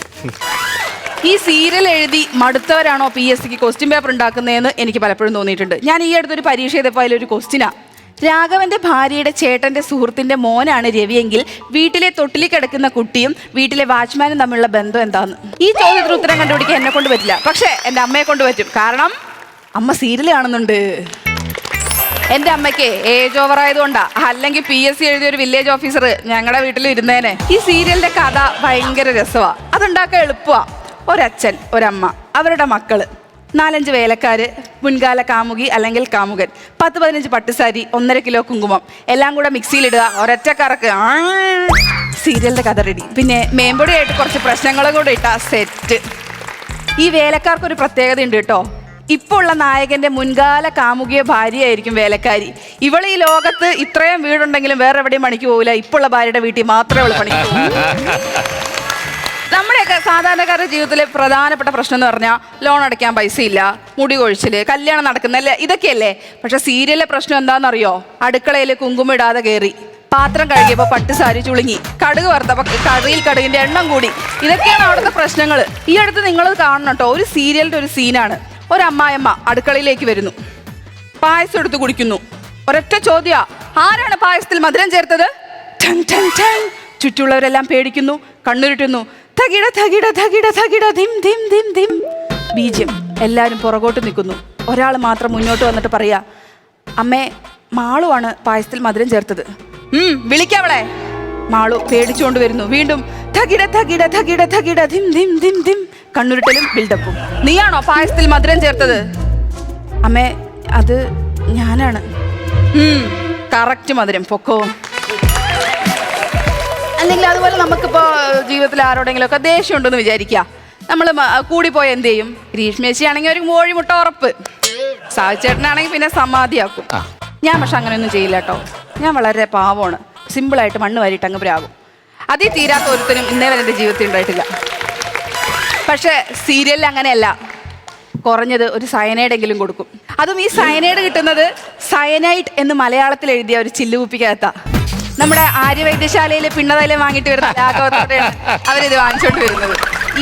ഈ സീരിയൽ എഴുതി മടുത്തവരാണോ PSCക്ക് ക്വസ്റ്റ്യൻ പേപ്പർ ഉണ്ടാക്കുന്നതെന്ന് എനിക്ക് പലപ്പോഴും തോന്നിയിട്ടുണ്ട്. ഞാൻ ഈ അടുത്തൊരു പരീക്ഷ ചെയ്തപ്പോൾ അതിലൊരു ക്വസ്റ്റ്യനാ, രാഘവന്റെ ഭാര്യയുടെ ചേട്ടന്റെ സുഹൃത്തിന്റെ മോനാണ് രവിയെങ്കിൽ വീട്ടിലെ തൊട്ടിലിൽ കിടക്കുന്ന കുട്ടിയും വീട്ടിലെ വാച്ച്മാനും തമ്മിലുള്ള ബന്ധം എന്താന്ന്. ഈ ചോദ്യത്തിന് ഉത്തരം കണ്ടുപിടിക്കാൻ എന്നെ കൊണ്ട് പറ്റില്ല, പക്ഷേ എൻ്റെ അമ്മയെ കൊണ്ട് പറ്റും. കാരണം അമ്മ സീരിയൽ കാണുന്നുണ്ട്. എൻ്റെ അമ്മയ്ക്ക് ഏജ് ഓവർ ആയതുകൊണ്ടാ, അല്ലെങ്കിൽ PSC എഴുതിയ ഒരു വില്ലേജ് ഓഫീസർ ഞങ്ങളുടെ വീട്ടിൽ ഇരുന്നേനെ. ഈ സീരിയലിന്റെ കഥ ഭയങ്കര രസമാണ്. അതുണ്ടാക്കാൻ എളുപ്പമാണ്. ഒരച്ഛൻ, ഒരമ്മ, അവരുടെ മക്കള്, 4-5 വേലക്കാര്, മുൻകാല കാമുകി അല്ലെങ്കിൽ കാമുകൻ, 10-15 പട്ടുസാരി, 1.5 കിലോ കുങ്കുമം, എല്ലാം കൂടെ മിക്സിയിലിടുക, ഒരൊറ്റക്കാർക്ക് സീരിയലിന്റെ കഥ റെഡി. പിന്നെ മേമ്പൊടിയായിട്ട് കുറച്ച് പ്രശ്നങ്ങളും കൂടെ ഇട്ടാ സെറ്റ്. ഈ വേലക്കാർക്കൊരു പ്രത്യേകത ഉണ്ട് കേട്ടോ. ഇപ്പോൾ ഉള്ള നായകന്റെ മുൻകാല കാമുകിയ ഭാര്യയായിരിക്കും വേലക്കാരി. ഇവൾ ഈ ലോകത്ത് ഇത്രയും വീടുണ്ടെങ്കിലും വേറെ എവിടെയും പണിക്ക് പോകില്ല. ഇപ്പോൾ ഉള്ള ഭാര്യയുടെ വീട്ടിൽ മാത്രമേ അവൾ പണിക്ക് പോകൂ. നമ്മുടെയൊക്കെ സാധാരണക്കാരുടെ ജീവിതത്തിലെ പ്രധാനപ്പെട്ട പ്രശ്നം എന്ന് പറഞ്ഞാൽ ലോൺ അടയ്ക്കാൻ പൈസയില്ല, മുടി കൊഴിച്ചില്, കല്യാണം നടക്കുന്നല്ലേ, ഇതൊക്കെയല്ലേ. പക്ഷെ സീരിയലിലെ പ്രശ്നം എന്താണെന്നറിയോ? അടുക്കളയിൽ കുങ്കുമം ഇടാതെ കയറി, പാത്രം കഴുകിയപ്പോൾ പട്ടുസാരി ചുളുങ്ങി, കടുക് വറുത്തപ്പോൾ കറിയിൽ കടുകിൻ്റെ എണ്ണം കൂടി. ഇതൊക്കെയാണ് അവിടുത്തെ പ്രശ്നങ്ങൾ. ഈ അടുത്ത് നിങ്ങൾ കാണണം കേട്ടോ, ഒരു സീരിയലിൻ്റെ ഒരു സീനാണ്. ഒരമ്മായിയമ്മ അടുക്കളയിലേക്ക് വരുന്നു, പായസം എടുത്ത് കുടിക്കുന്നു. ഒരൊറ്റ ചോദ്യ, ആരാണ് പായസത്തിൽ മധുരം ചേർത്തത്? ചുറ്റുള്ളവരെല്ലാം പേടിക്കുന്നു, കണ്ണുരുട്ടുന്നു. തകിട തകിട തകിട തകിട ധിം ധിം ധിം ധിം. ബീജം. എല്ലാവരും പുറകോട്ട് നിൽക്കുന്നു. ഒരാൾ മാത്രം മുന്നോട്ട് വന്നിട്ട് പറയാ, അമ്മേ മാളുവാണ് പായസത്തിൽ മധുരം ചേർത്തത്. വിളിക്കാവളെ. മാളു പേടിച്ചുകൊണ്ട് വരുന്നു. വീണ്ടും തകിട തകിട തകിട തകിട ധിം ധിം ധിം ധിം. കണ്ണുരുട്ടലും ബിൽഡപ്പും. നീയാണോ പായസത്തിൽ മധുരം ചേർത്തത്? അമ്മേ അത് ഞാനാണ്. കറക്റ്റ് മധുരം, പൊക്കോ. അല്ലെങ്കിൽ അതുപോലെ നമുക്കിപ്പോൾ ജീവിതത്തിൽ ആരോടെങ്കിലും ഒക്കെ ദേഷ്യം ഉണ്ടെന്ന് വിചാരിക്കുക. നമ്മൾ കൂടിപ്പോയ എന്ത് ചെയ്യും? ഗ്രീഷ്മേശി ആണെങ്കിൽ ഒരു കോഴിമുട്ട ഉറപ്പ്, സാവിച്ചേട്ടനാണെങ്കിൽ പിന്നെ സമാധിയാക്കും. ഞാൻ പക്ഷെ അങ്ങനെയൊന്നും ചെയ്യില്ല കേട്ടോ. ഞാൻ വളരെ പാവമാണ്. സിമ്പിളായിട്ട് മണ്ണ് വാരിയിട്ട് അങ്ങ് പ്രാകും. അതിൽ തീരാത്ത ഒരുത്തനും ഇന്നേ വരെ എൻ്റെ ജീവിതത്തിൽ ഉണ്ടായിട്ടില്ല. പക്ഷേ സീരിയലിൽ അങ്ങനെയല്ല. കുറഞ്ഞത് ഒരു സയനൈഡെങ്കിലും കൊടുക്കും. അതും ഈ സയനൈഡ് കിട്ടുന്നത് സയനൈറ്റ് എന്ന് മലയാളത്തിൽ എഴുതിയ ഒരു ചില്ലുകുപ്പിക്കകത്താ. നമ്മുടെ ആര്യവൈദ്യശാലയിൽ പിണ്ണതൈലം വാങ്ങിയിട്ട് വരുന്ന ലാഘവത്തോടെയാണ് അവരിത് വാങ്ങിച്ചോണ്ട് വരുന്നത്.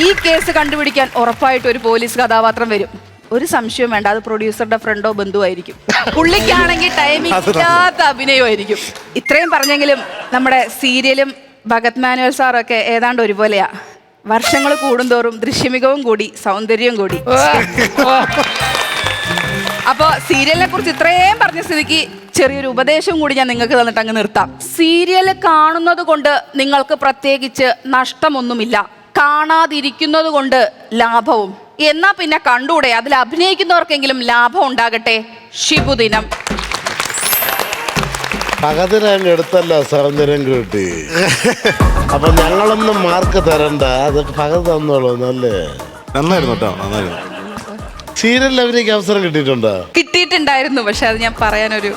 ഈ കേസ് കണ്ടുപിടിക്കാൻ ഉറപ്പായിട്ട് ഒരു പോലീസ് കഥാപാത്രം വരും. ഒരു സംശയവും വേണ്ട, അത് പ്രൊഡ്യൂസറുടെ ഫ്രണ്ടോ ബന്ധുവായിരിക്കും. പുള്ളിക്കാണെങ്കിൽ ടൈമിംഗ് ഇല്ലാത്ത അഭിനയമായിരിക്കും. ഇത്രയും പറഞ്ഞെങ്കിലും നമ്മുടെ സീരിയലും ഭഗത് മാനുവൽ സാറൊക്കെ ഏതാണ്ട് ഒരുപോലെയാ. വർഷങ്ങൾ കൂടുന്തോറും ദൃശ്യമികവും കൂടി സൗന്ദര്യവും കൂടി. അപ്പോൾ സീരിയലിനെ കുറിച്ച് ഇത്രയും പറഞ്ഞ സ്ഥിതിക്ക് ചെറിയൊരു ഉപദേശവും കൂടി ഞാൻ നിങ്ങൾക്ക് തന്നിട്ട് അങ്ങ് നിർത്താം. സീരിയൽ കാണുന്നത് കൊണ്ട് നിങ്ങൾക്ക് പ്രത്യേകിച്ച് നഷ്ടമൊന്നുമില്ല, കാണാതിരിക്കുന്നത് കൊണ്ട് ലാഭവും. എന്നാ പിന്നെ കണ്ടൂടെ, അതിൽ അഭിനയിക്കുന്നവർക്കെങ്കിലും ലാഭം ഉണ്ടാകട്ടെ. ശുഭദിനം. പകതിരങ്ങ് എടുത്തല്ല സൗന്ദര്യം കിട്ടി. അപ്പൊ ഞങ്ങളൊന്നും മാർക്ക് തരണ്ട, അത് പകത് തന്നോളൂ. നല്ലേ, നന്നായിരുന്നു കേട്ടോ, നന്നായിരുന്നു. സീരിയലിൽ അവർക്ക് അവസരം കിട്ടിയിട്ടുണ്ടോ? കിട്ടിയിട്ടുണ്ടായിരുന്നു, പക്ഷെ അത് ഞാൻ പറയാനൊരു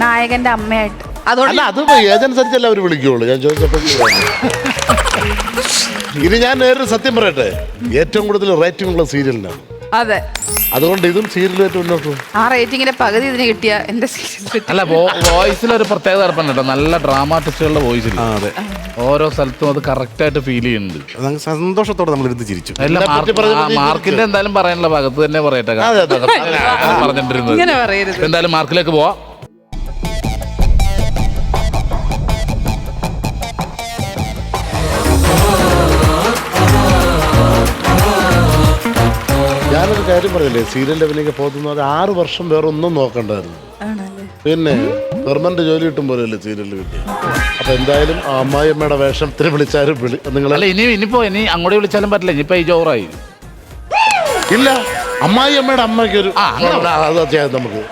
നായകന്റെ അമ്മയായിട്ട്. അല്ല, അത് ഏജൻസരിച്ചല്ല അവർ വിളിക്കുള്ളൂ. ഞാൻ ചോദിച്ചപ്പോൾ ഇനി ഞാൻ വേറൊരു സത്യം പറയട്ടെ, ഏറ്റവും കൂടുതൽ റേറ്റിംഗ് ഉള്ള സീരിയലിനാണ്. അതെ, അതുകൊണ്ട് ഇതും സീരിയലായിട്ട് മുന്നോട്ട് പോകും. ആ റേറ്റിങ്ങിന്റെ പകുതി ഇതിന് കിട്ടിയ എന്റെ സീരിയൽ. അല്ല, വോയിസിലൊരു പ്രത്യേകത ഏർപ്പുണ്ട് കേട്ടോ. നല്ല ഡ്രാമാറ്റിസ്റ്റുകളുടെ വോയിസിൽ അതെ, ഓരോ സ്ഥലത്തും അത് കറക്റ്റായിട്ട് ഫീൽ ചെയ്യുന്നുണ്ട്. സന്തോഷത്തോടെ നമ്മളിരുന്ന് ചിരിച്ചു. മാർക്കിന്റെ എന്തായാലും പറയാനുള്ള ഭാഗത്ത് തന്നെ പറയട്ടെ, പറഞ്ഞിട്ടിരുന്നത്. ഇങ്ങനെ പറയരുത്. എന്തായാലും മാർക്കിലേക്ക് പോവാം. ഞാനൊരു കാര്യം പറയില്ലേ, സീരിയൽ ലെവലിലേക്ക് പോകുന്നത് 6 വർഷം വേറെ ഒന്നും നോക്കണ്ടായിരുന്നു. പിന്നെ ഗവൺമെന്റ് ജോലി കിട്ടും പോലെയല്ലേ സീരിയലിൽ കിട്ടി. അപ്പൊ എന്തായാലും ആ അമ്മായിയമ്മയുടെ വേഷത്തിന് വിളിച്ചാലും നിങ്ങളല്ല ഇനിയിപ്പോ അങ്ങോട്ട് വിളിച്ചാലും പറ്റില്ല. ഇനിയിപ്പോ ഈ ജോറായി ഇല്ല, അമ്മായിയമ്മയുടെ അമ്മയ്ക്ക് ഒരു അത് അത്യാവശ്യം നമുക്ക്.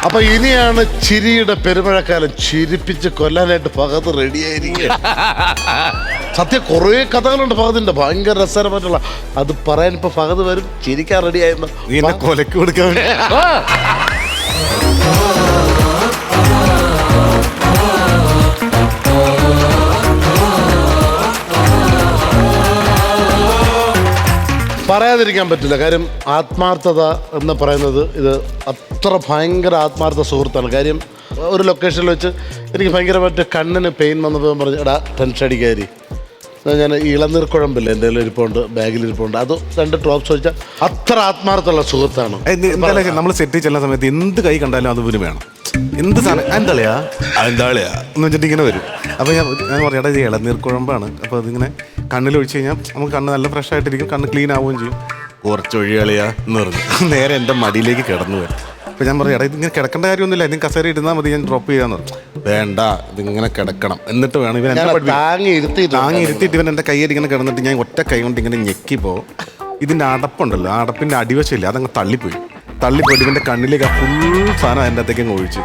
അപ്പൊ ഇനിയാണ് ചിരിയുടെ പെരുമഴക്കാലം. ചിരിപ്പിച്ച് കൊല്ലാനായിട്ട് ഫഹദ് റെഡിയായിരിക്കുക. സത്യം കുറേ കഥകളുണ്ട് ഫഹദിന്റെ, ഭയങ്കര രസകരമായിട്ടുള്ള. അത് പറയാൻ ഇപ്പൊ ഫഹദ് വരും. ചിരിക്കാൻ റെഡിയായിരുന്നു. നീ എന്നെ കൊലക്ക് കൊടുക്കാൻ പറയാതിരിക്കാൻ പറ്റില്ല. കാര്യം ആത്മാർത്ഥത എന്ന് പറയുന്നത് ഇത് അത്ര ഭയങ്കര ആത്മാർത്ഥ സുഹൃത്താണ്. കാര്യം ഒരു ലൊക്കേഷനിൽ വെച്ച് എനിക്ക് ഭയങ്കരമായിട്ട് കണ്ണിന് പെയിൻ വന്നപ്പോൾ പറഞ്ഞു, എടാ ടെൻഷൻ അടിക്കാരി, ഞാൻ ഇളനീർക്കുഴമ്പില്ല എൻ്റെ ഇരിപ്പുണ്ട്, ബാഗിലിരിപ്പുണ്ട്, അത് 2 ഡ്രോപ്സ് വെച്ചാൽ അത്ര ആത്മാർത്ഥമുള്ള സുഹൃത്താണ്. എന്തായാലും നമ്മൾ സെറ്റിൽ ചെല്ലുന്ന സമയത്ത് എന്ത് കൈ കണ്ടാലും അത് ഇവന് വേണം. എന്ത് സാധനം എന്താളിയാ എന്ന് വെച്ചിട്ട് ഇങ്ങനെ വരും. അപ്പോൾ ഞാൻ പറയാം, ഇത് ഇളനീർക്കുഴമ്പാണ്. അപ്പോൾ അതിങ്ങനെ കണ്ണിലൊഴിച്ച് കഴിഞ്ഞാൽ നമുക്ക് കണ്ണ് നല്ല ഫ്രഷ് ആയിട്ടിരിക്കും, കണ്ണ് ക്ലീൻ ആവുകയും ചെയ്യും. കുറച്ച് ഒഴിയാളിയാ എന്ന് പറഞ്ഞു നേരെ എൻ്റെ മടിയിലേക്ക് കിടന്നു വരും. അപ്പോൾ ഞാൻ പറയാം, ഇതിങ്ങനെ കിടക്കേണ്ട കാര്യമൊന്നുമില്ല, ഇതിന് കസേര ഇരുന്നാൽ മതി, ഞാൻ ഡ്രോപ്പ് ചെയ്യാന്ന് പറഞ്ഞു. വേണ്ട, ഇതിങ്ങനെ കിടക്കണം, എന്നിട്ട് വേണം ഇവൻ താങ്ങി ഇരുത്തിയിട്ട് ഇവൻ എൻ്റെ കയ്യിൽ ഇങ്ങനെ കിടന്നിട്ട് ഞാൻ ഒറ്റ കൈ കൊണ്ട് ഇങ്ങനെ ഞെക്കിപ്പോൾ ഇതിൻ്റെ അടപ്പുണ്ടല്ലോ, ആ അടപ്പിൻ്റെ അടിവശമില്ല, അതങ്ങ് തള്ളിപ്പോയിട്ട് ഇവൻ്റെ കണ്ണിലേക്ക് ആ ഫുൾ സാധനം അതിൻ്റെ അകത്തേക്ക് അങ്ങ് ഒഴിച്ചു.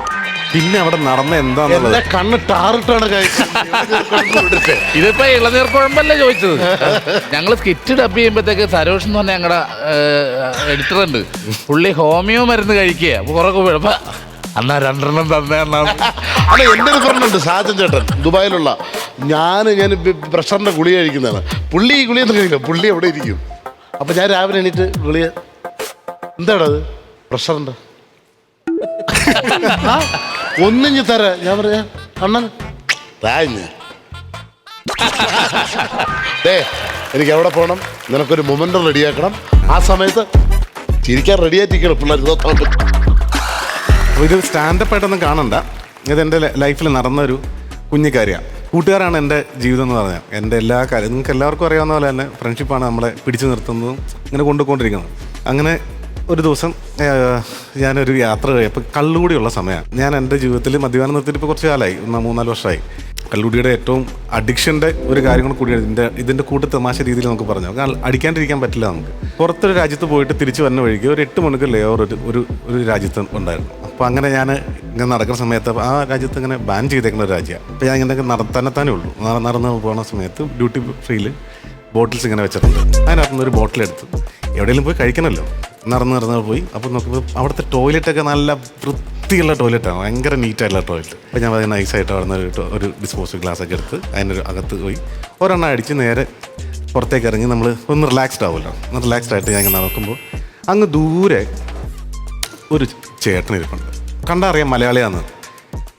പിന്നെ അവിടെ നടന്ന എന്താന്നുള്ളത് കണ്ണ് ടാറിട്ടാണ് ഇതിപ്പോ ഇളനീർക്കുഴമ്പല്ലേ ചോദിച്ചത്. ഞങ്ങൾ സ്കിറ്റ് ഡബ് ചെയ്യുമ്പോഴത്തേക്ക് സരോഷ് എന്ന് പറഞ്ഞ ഞങ്ങളുടെ എഡിറ്റർ ഉണ്ട്, പുള്ളി ഹോമിയോ മരുന്ന് കഴിക്കുക. അപ്പൊ കുറെ കുഴപ്പം അന്നാ 2 തന്നെ. അല്ല, എൻ്റെ ഒരു ഫ്രണ്ടുണ്ട് സാജൻ ചേട്ടൻ, ദുബായിലുള്ള. ഞാൻ പ്രഷറിന്റെ ഗുളിക കഴിക്കുന്നതാണ്. പുള്ളി ഈ ഗുളിയൊന്നും കഴിക്കില്ല, പുള്ളി എവിടെ ഇരിക്കും. അപ്പൊ ഞാൻ രാവിലെ എണീറ്റ് ഗുളിക, എന്താടാ അത്? പ്രഷറിന്റെ ഒന്നിഞ്ഞ് തരാ. ഞാൻ പറയാ, അണ്ണൻ താഞ്ഞ് എനിക്ക് എവിടെ പോകണം, നിനക്കൊരു മൊമെന്റ് റെഡിയാക്കണം, ആ സമയത്ത് ചിരിക്കാൻ റെഡിയായിട്ടിരിക്കണം പിള്ളേർ. അപ്പോൾ ഇത് സ്റ്റാൻഡപ്പ് ആയിട്ടൊന്നും കാണണ്ട, ഇതെൻ്റെ ലൈഫിൽ നടന്നൊരു കുഞ്ഞു കാര്യമാണ്. കൂട്ടുകാരാണ് എൻ്റെ ജീവിതം എന്ന് പറഞ്ഞാൽ. എൻ്റെ എല്ലാ കാര്യം നിങ്ങൾക്ക് എല്ലാവർക്കും അറിയാവുന്ന പോലെ തന്നെ ഫ്രണ്ട്ഷിപ്പാണ് നമ്മളെ പിടിച്ചു നിർത്തുന്നതും ഇങ്ങനെ കൊണ്ടുപോയിക്കൊണ്ടിരിക്കുന്നത്. അങ്ങനെ ഒരു ദിവസം ഞാനൊരു യാത്ര കഴിയപ്പോൾ കള്ളുകൂടിയുള്ള സമയമാണ്. ഞാൻ എൻ്റെ ജീവിതത്തിൽ മദ്യപാനം നിർത്തിയിട്ട് ഇപ്പോൾ കുറച്ച് കാലമായി, 3-4 വർഷമായി. കള്ളുകൂടിയുടെ ഏറ്റവും അഡിക്ഷൻ്റെ ഒരു കാര്യങ്ങൾ കൂടിയാണ് ഇതിൻ്റെ കൂട്ട് തമാശ രീതിയിൽ നമുക്ക് പറഞ്ഞു. അടിക്കാണ്ടിരിക്കാൻ പറ്റില്ല നമുക്ക്. പുറത്തൊരു രാജ്യത്ത് പോയിട്ട് തിരിച്ച് വന്ന വഴിക്ക് ഒരു 8 മണിക്കൂർ ലേവർ ഒരു രാജ്യത്ത് ഉണ്ടായിരുന്നു. അപ്പോൾ അങ്ങനെ ഞാൻ ഇങ്ങനെ നടക്കുന്ന സമയത്ത് ആ രാജ്യത്ത് ഇങ്ങനെ ബാൻ ചെയ്തേക്കുന്ന ഒരു രാജ്യമാണ്. അപ്പോൾ ഞാൻ ഇങ്ങനെ തന്നെത്താനേ ഉള്ളൂ. നടന്ന് പോകുന്ന സമയത്ത് ഡ്യൂട്ടി ഫ്രീയിൽ ബോട്ടിൽസ് ഇങ്ങനെ വെച്ചിട്ടുണ്ട്. അതിനകത്തുനിന്ന് ഒരു ബോട്ടിലെടുത്ത് എവിടെയെങ്കിലും പോയി കഴിക്കണമല്ലോ. നടന്ന് പോയി. അപ്പോൾ നോക്കുമ്പോൾ അവിടുത്തെ ടോയ്ലറ്റൊക്കെ നല്ല വൃത്തിയുള്ള ടോയ്ലറ്റാണ്, ഭയങ്കര നീറ്റായിട്ടുള്ള ടോയ്ലറ്റ്. അപ്പോൾ ഞാൻ അതിന് നൈസായിട്ട് അവിടെ നിന്ന് ഒരു ഡിസ്പോസൽ ഗ്ലാസ്സൊക്കെ എടുത്ത് അതിനൊരു അകത്ത് പോയി ഒരെണ്ണം അടിച്ച് നേരെ പുറത്തേക്ക് ഇറങ്ങി നമ്മൾ ഒന്ന് റിലാക്സ്ഡ് ആവുമല്ലോ. ഒന്ന് റിലാക്സ്ഡ് ആയിട്ട് ഞാൻ ഇങ്ങനെ നടക്കുമ്പോൾ അങ്ങ് ദൂരെ ഒരു ചേട്ടനിരിപ്പുണ്ട്. കണ്ടറിയാം മലയാളിയാണ്.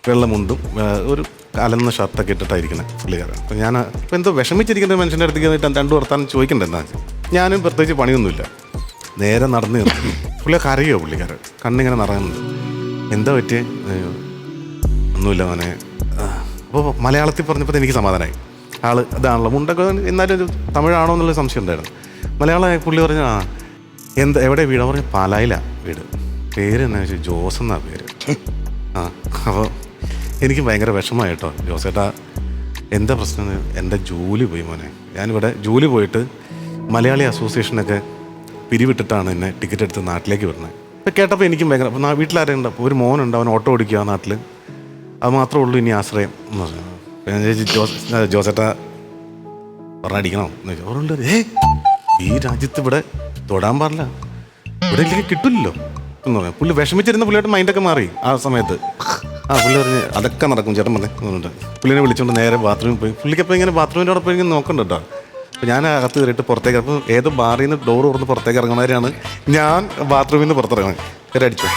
വെള്ളമുണ്ടും ഒരു അലന്ന ഷർട്ടൊക്കെ ഇട്ടിട്ടായിരിക്കുന്നത് പുള്ളിക്കാരൻ. അപ്പോൾ ഞാൻ ഇപ്പോൾ എന്തോ വിഷമിച്ചിരിക്കുന്ന മനുഷ്യൻ്റെ അടുത്തേക്ക് വന്നിട്ട് 2 വർത്താനം ചോദിക്കണ്ട എന്താ വെച്ചാൽ. ഞാനും പ്രത്യേകിച്ച് പണിയൊന്നുമില്ല. നേരെ നടന്ന് പുള്ളിയൊക്കെ അറിയോ പുള്ളിക്കാരൻ കണ്ണിങ്ങനെ നിറയുന്നുണ്ട്. എന്താ പറ്റിയേ? ഒന്നുമില്ല മോനെ. അപ്പോൾ മലയാളത്തിൽ പറഞ്ഞപ്പോൾ എനിക്ക് സമാധാനമായി. ആൾ ഇതാണല്ലോ മുണ്ടൊക്കെ, എന്നാലും ഒരു തമിഴാണോ എന്നുള്ള സംശയം ഉണ്ടായിരുന്നു. മലയാളമായി പുള്ളി പറഞ്ഞു എവിടെ വീടാ? പറഞ്ഞു പാലായിലാണ് വീട്. പേര് എന്നാ വെച്ചാൽ ജോസ് എന്നാണ് പേര്. അപ്പോൾ എനിക്ക് ഭയങ്കര വിഷമമായി കേട്ടോ. ജോസേട്ടാ എന്താ പ്രശ്നം? എൻ്റെ ജോലി പോയി മോനെ. ഞാനിവിടെ ജോലി പോയിട്ട് മലയാളി അസോസിയേഷനൊക്കെ പിരിവിട്ടിട്ടാണ് എന്നെ ടിക്കറ്റ് എടുത്ത് നാട്ടിലേക്ക് വരുന്നത്. അപ്പോൾ കേട്ടപ്പോൾ എനിക്കും ഭയങ്കര, അപ്പോൾ വീട്ടിലാരുണ്ട്? അപ്പോൾ ഒരു മോനുണ്ട്, അവൻ ഓട്ടോ ഓടിക്കുക നാട്ടിൽ. അത് മാത്രമേ ഉള്ളൂ ഇനി ആശ്രയം എന്ന് പറഞ്ഞു. അപ്പോൾ ഞാൻ ചോദിച്ചു ജോസേട്ടാ പറഞ്ഞടിക്കണോ എന്ന് ചോദിച്ചു. ഈ രാജ്യത്ത് ഇവിടെ തൊടാൻ പാടില്ല, ഇവിടെ ഇല്ലെങ്കിൽ കിട്ടില്ലല്ലോ എന്ന് പറഞ്ഞു. പുള്ളി വിഷമിച്ചിരുന്ന പുള്ളിയായിട്ട് മൈൻഡൊക്കെ മാറി ആ സമയത്ത്. പുള്ളി പറഞ്ഞ് അതൊക്കെ നടക്കും ചേട്ടൻ പറഞ്ഞിട്ട് പുള്ളിനെ വിളിച്ചുകൊണ്ട് നേരെ ബാത്റൂമിൽ പോയി. പുള്ളിക്കപ്പോൾ ഇങ്ങനെ ബാത്റൂമിൻ്റെ അവിടെ പോയി ഇങ്ങനെ നോക്കണ്ട കേട്ടോ. അപ്പോൾ ഞാൻ അകത്ത് കയറിയിട്ട് പുറത്തേക്ക്, അപ്പോൾ ഏത് ബാറിൽ നിന്ന് ഡോർ തുറന്ന് പുറത്തേക്ക് ഇറങ്ങുന്നവരാണ് ഞാൻ ബാത്റൂമിൽ നിന്ന് പുറത്തിറങ്ങുന്നത്. കയറി അടിച്ചു.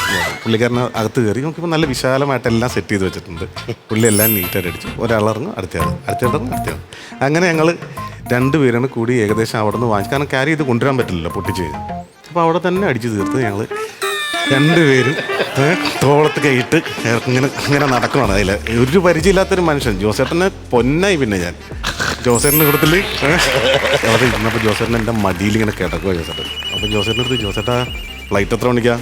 പുള്ളിക്കാരനെ അകത്ത് കയറി നോക്കിയപ്പോൾ നല്ല വിശാലമായിട്ട് എല്ലാം സെറ്റ് ചെയ്ത് വെച്ചിട്ടുണ്ട്. പുള്ളി എല്ലാം നീറ്റായിട്ട് അടിച്ചു. ഒരാളിറങ്ങും, അടുത്തയാൾ. അങ്ങനെ ഞങ്ങൾ 2 പേരാണ് കൂടി ഏകദേശം അവിടെ നിന്ന് വാങ്ങിച്ചു. കാരണം ക്യാരി ചെയ്ത് കൊണ്ടുവരാൻ പറ്റില്ലല്ലോ പൊട്ടിച്ച് കഴിഞ്ഞു. അപ്പോൾ അവിടെ തന്നെ അടിച്ചു തീർത്ത് ഞങ്ങൾ 2 പേരും തോളത്ത് കൈയിട്ട് ഇങ്ങനെ നടക്കുകയാണ്. അതിൽ ഒരു പരിചയമില്ലാത്തൊരു മനുഷ്യൻ ജോസേട്ടനെ പൊന്നായി. പിന്നെ ഞാൻ ജോസേട്ടൻ്റെ കൂട്ടത്തിൽ അവിടെ ഇരുന്നപ്പോൾ ജോസേട്ടൻ എൻ്റെ മടിയിൽ ഇങ്ങനെ കിടക്കുക ജോസേട്ടൻ. അപ്പോൾ ജോസേട്ടൻ്റെ അടുത്ത് ചോദിച്ചേട്ടാ ഫ്ലൈറ്റ് എത്ര മണിക്കാ?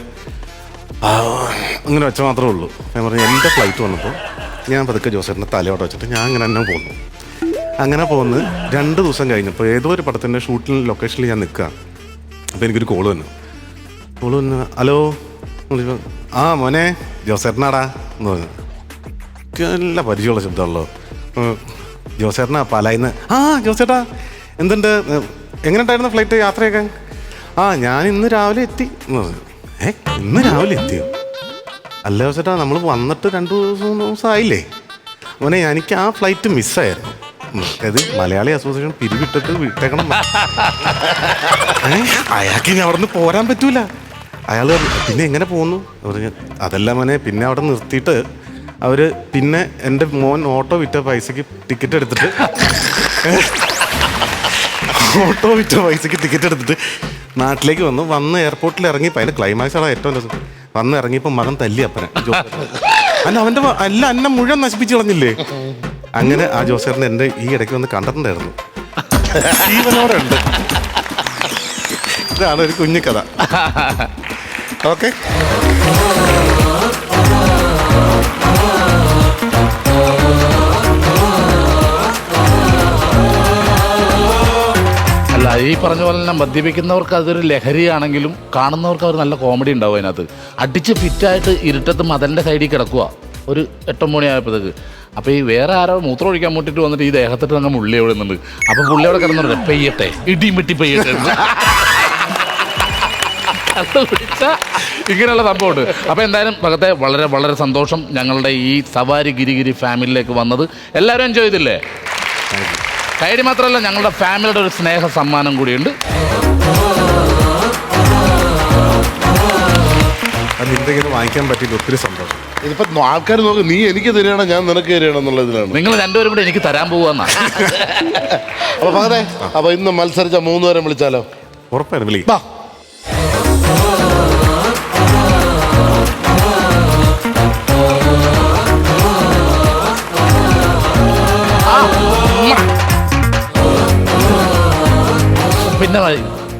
അങ്ങനെ വെച്ച മാത്രമേ ഉള്ളൂ. ഞാൻ പറഞ്ഞു എൻ്റെ ഫ്ലൈറ്റ് വന്നപ്പോൾ ഞാൻ പതുക്കെ ജോസേട്ടൻ്റെ തലയോടെ വെച്ചിട്ട് ഞാൻ ഇങ്ങനെ തന്നെ പോന്നു. അങ്ങനെ പോകുന്നത് 2 ദിവസം കഴിഞ്ഞപ്പോൾ ഏതോ ഒരു പടത്തിൻ്റെ ഷൂട്ടിംഗ് ലൊക്കേഷനിൽ ഞാൻ നിൽക്കുക. അപ്പോൾ എനിക്കൊരു കോള് വന്നു. ഹലോ മോനെ ജോസേട്ടനാടാ എന്ന് പറഞ്ഞു. നല്ല പരിചയമുള്ള ശബ്ദമുള്ളൂ. ജോസേട്ടനാ പാലായിന്ന്. ജോസേട്ടാ എന്തുണ്ട്, എങ്ങനെ ഉണ്ടായിരുന്നു ഫ്ലൈറ്റ് യാത്രയൊക്കെ? ഞാൻ ഇന്ന് രാവിലെ എത്തി എന്ന് പറഞ്ഞു. ഇന്ന് രാവിലെ എത്തിയോ? അല്ല ജോസേട്ടാ നമ്മൾ വന്നിട്ട് 2 ദിവസം ആയില്ലേ മോനെ. എനിക്ക് ആ ഫ്ലൈറ്റ് മിസ്സായിരുന്നു. അത് മലയാളി അസോസിയേഷൻ പിരിവിട്ടിട്ട് വിട്ടേക്കണം. അയാൾക്ക് ഇനി അവിടെ നിന്ന് പോരാൻ പറ്റൂല. അയാൾ പിന്നെ എങ്ങനെ പോകുന്നു പറഞ്ഞു. അതല്ല മോനെ, പിന്നെ അവിടെ നിർത്തിയിട്ട് അവർ പിന്നെ എൻ്റെ മോൻ ഓട്ടോ വിറ്റ പൈസക്ക് ടിക്കറ്റ് എടുത്തിട്ട് നാട്ടിലേക്ക് വന്ന് എയർപോർട്ടിൽ ഇറങ്ങിയപ്പോൾ അതിൻ്റെ ക്ലൈമാക്സാണ് ഏറ്റവും രസം. വന്ന് ഇറങ്ങിയപ്പോൾ മകൻ തല്ലി അപ്പനെ. അല്ല അവൻ്റെ എന്നെ മുഴുവൻ നശിപ്പിച്ച് കളഞ്ഞില്ലേ. അങ്ങനെ ആ ജോസേട്ടൻ എൻ്റെ ഈ ഇടയ്ക്ക് വന്ന് കണ്ടിട്ടുണ്ടായിരുന്നു. ജീവനോടെ ഉണ്ട്. ഇതാണ് ഒരു കുഞ്ഞു കഥ. ഓക്കെ. അല്ല, ഈ പറഞ്ഞ പോലെ തന്നെ മദ്യപിക്കുന്നവർക്ക് അതൊരു ലഹരിയാണെങ്കിലും കാണുന്നവർക്ക് അവർ നല്ല കോമഡി ഉണ്ടാവും അതിനകത്ത്. അടിച്ച് ഫിറ്റായിട്ട് ഇരുട്ടത്ത് മതലിൻ്റെ സൈഡിൽ കിടക്കുക ഒരു 8 മണിയായപ്പോഴത്തേക്ക്. അപ്പോൾ ഈ വേറെ ആരോ മൂത്രം ഒഴിക്കാൻ മുട്ടിട്ട് വന്നിട്ട് ഈ ദേഹത്തിട്ട് അങ്ങ് മുള്ളി എവിടുന്നുണ്ട്. അപ്പോൾ പുള്ളി അവിടെ കിടന്നുണ്ട് പെയ്യട്ടെ, ഇടിയും വെട്ടി പെയ്യട്ടെ. ഇങ്ങനെയുള്ള സംഭവമുണ്ട്. അപ്പോൾ എന്തായാലും ഭഗത്തെ വളരെ വളരെ സന്തോഷം ഞങ്ങളുടെ ഈ സവാരി ഗിരിഗിരി ഫാമിലിയിലേക്ക് വന്നത്. എല്ലാവരും എൻജോയ് ചെയ്തില്ലേ? കൈഡി മാത്രമല്ല, ഞങ്ങളുടെ ഫാമിലിയുടെ ഒരു സ്നേഹ സമ്മാനം കൂടിയുണ്ട്. നിന്റെ വാങ്ങിക്കാൻ പറ്റിയിട്ട് ഒത്തിരി സന്തോഷം. ഇതിപ്പോ ആൾക്കാർ നോക്ക്, നീ എനിക്ക് തരികയാണോ ഞാൻ നിനക്ക് തരികയാണോ എന്നുള്ളതിലാണ്. നിങ്ങൾ 2 പേരും കൂടെ എനിക്ക് തരാൻ പോവാന്നാ. അപ്പൊ പകരെ അപ്പൊ ഇന്ന് മത്സരിച്ച 3 പേരെ വിളിച്ചാലോ? ഉറപ്പായിരുന്നു വിളി.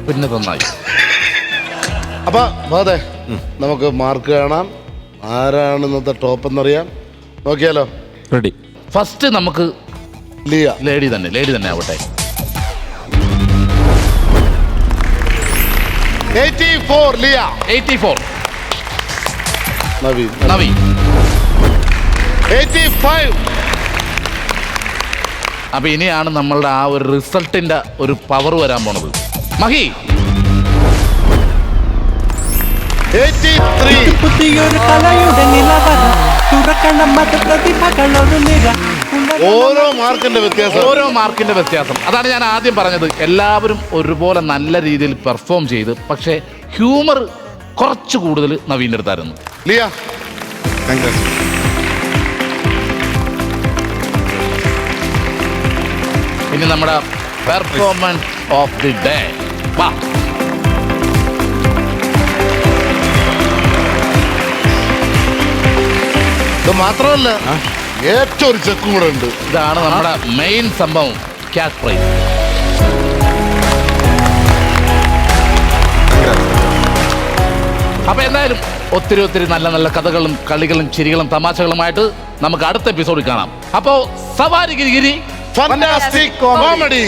പിന്നെ നന്നായി. അപ്പൊ അതെ നമുക്ക് മാർക്ക് കാണാം. ആരാണ് ഇന്നത്തെ ടോപ്പ് എന്നറിയാം. നോക്കിയാലോ? റെഡി. ഫസ്റ്റ് നമുക്ക് ലിയ. ലേഡി തന്നെ ആവട്ടെ. 84 ലിയ. 84 നവീൻ. നവീൻ. 85. അപ്പൊ ഇനിയാണ് നമ്മളുടെ ആ ഒരു റിസൾട്ടിന്റെ ഒരു പവർ വരാൻ പോണത്. മഹി. 83. പുതിയൊരു കലയുടെ നിലവറ തുറക്കണം പ്രതിഭകളൊരു നിര. ഓരോ മാർക്കിന്റെ വ്യത്യാസം. അതാണ് ഞാൻ ആദ്യം പറഞ്ഞത്. എല്ലാവരും ഒരുപോലെ നല്ല രീതിയിൽ പെർഫോം ചെയ്ത്, പക്ഷേ ഹ്യൂമർ കുറച്ച് കൂടുതൽ നവീൻ്റെ അടുത്തായിരുന്നു. ലിയ. ഇനി നമ്മുടെ പെർഫോമൻസ് ഓഫ് ദി ഡേ. വാ. ഇത് മാത്രമല്ല, ഏറ്റവും ഒരു ചെക്കും കൂടെ ഉണ്ട്. ഇതാണ് നമ്മുടെ മെയിൻ സംഭവം, ക്യാഷ് പ്രൈസ്. അപ്പൊ എന്തായാലും ഒത്തിരി നല്ല നല്ല കഥകളും കളികളും ചിരികളും തമാശകളുമായിട്ട് നമുക്ക് അടുത്ത എപ്പിസോഡിൽ കാണാം. അപ്പോ സവാരി ഗിരിഗിരി ഫാന്റാസ്റ്റിക് കോമഡി.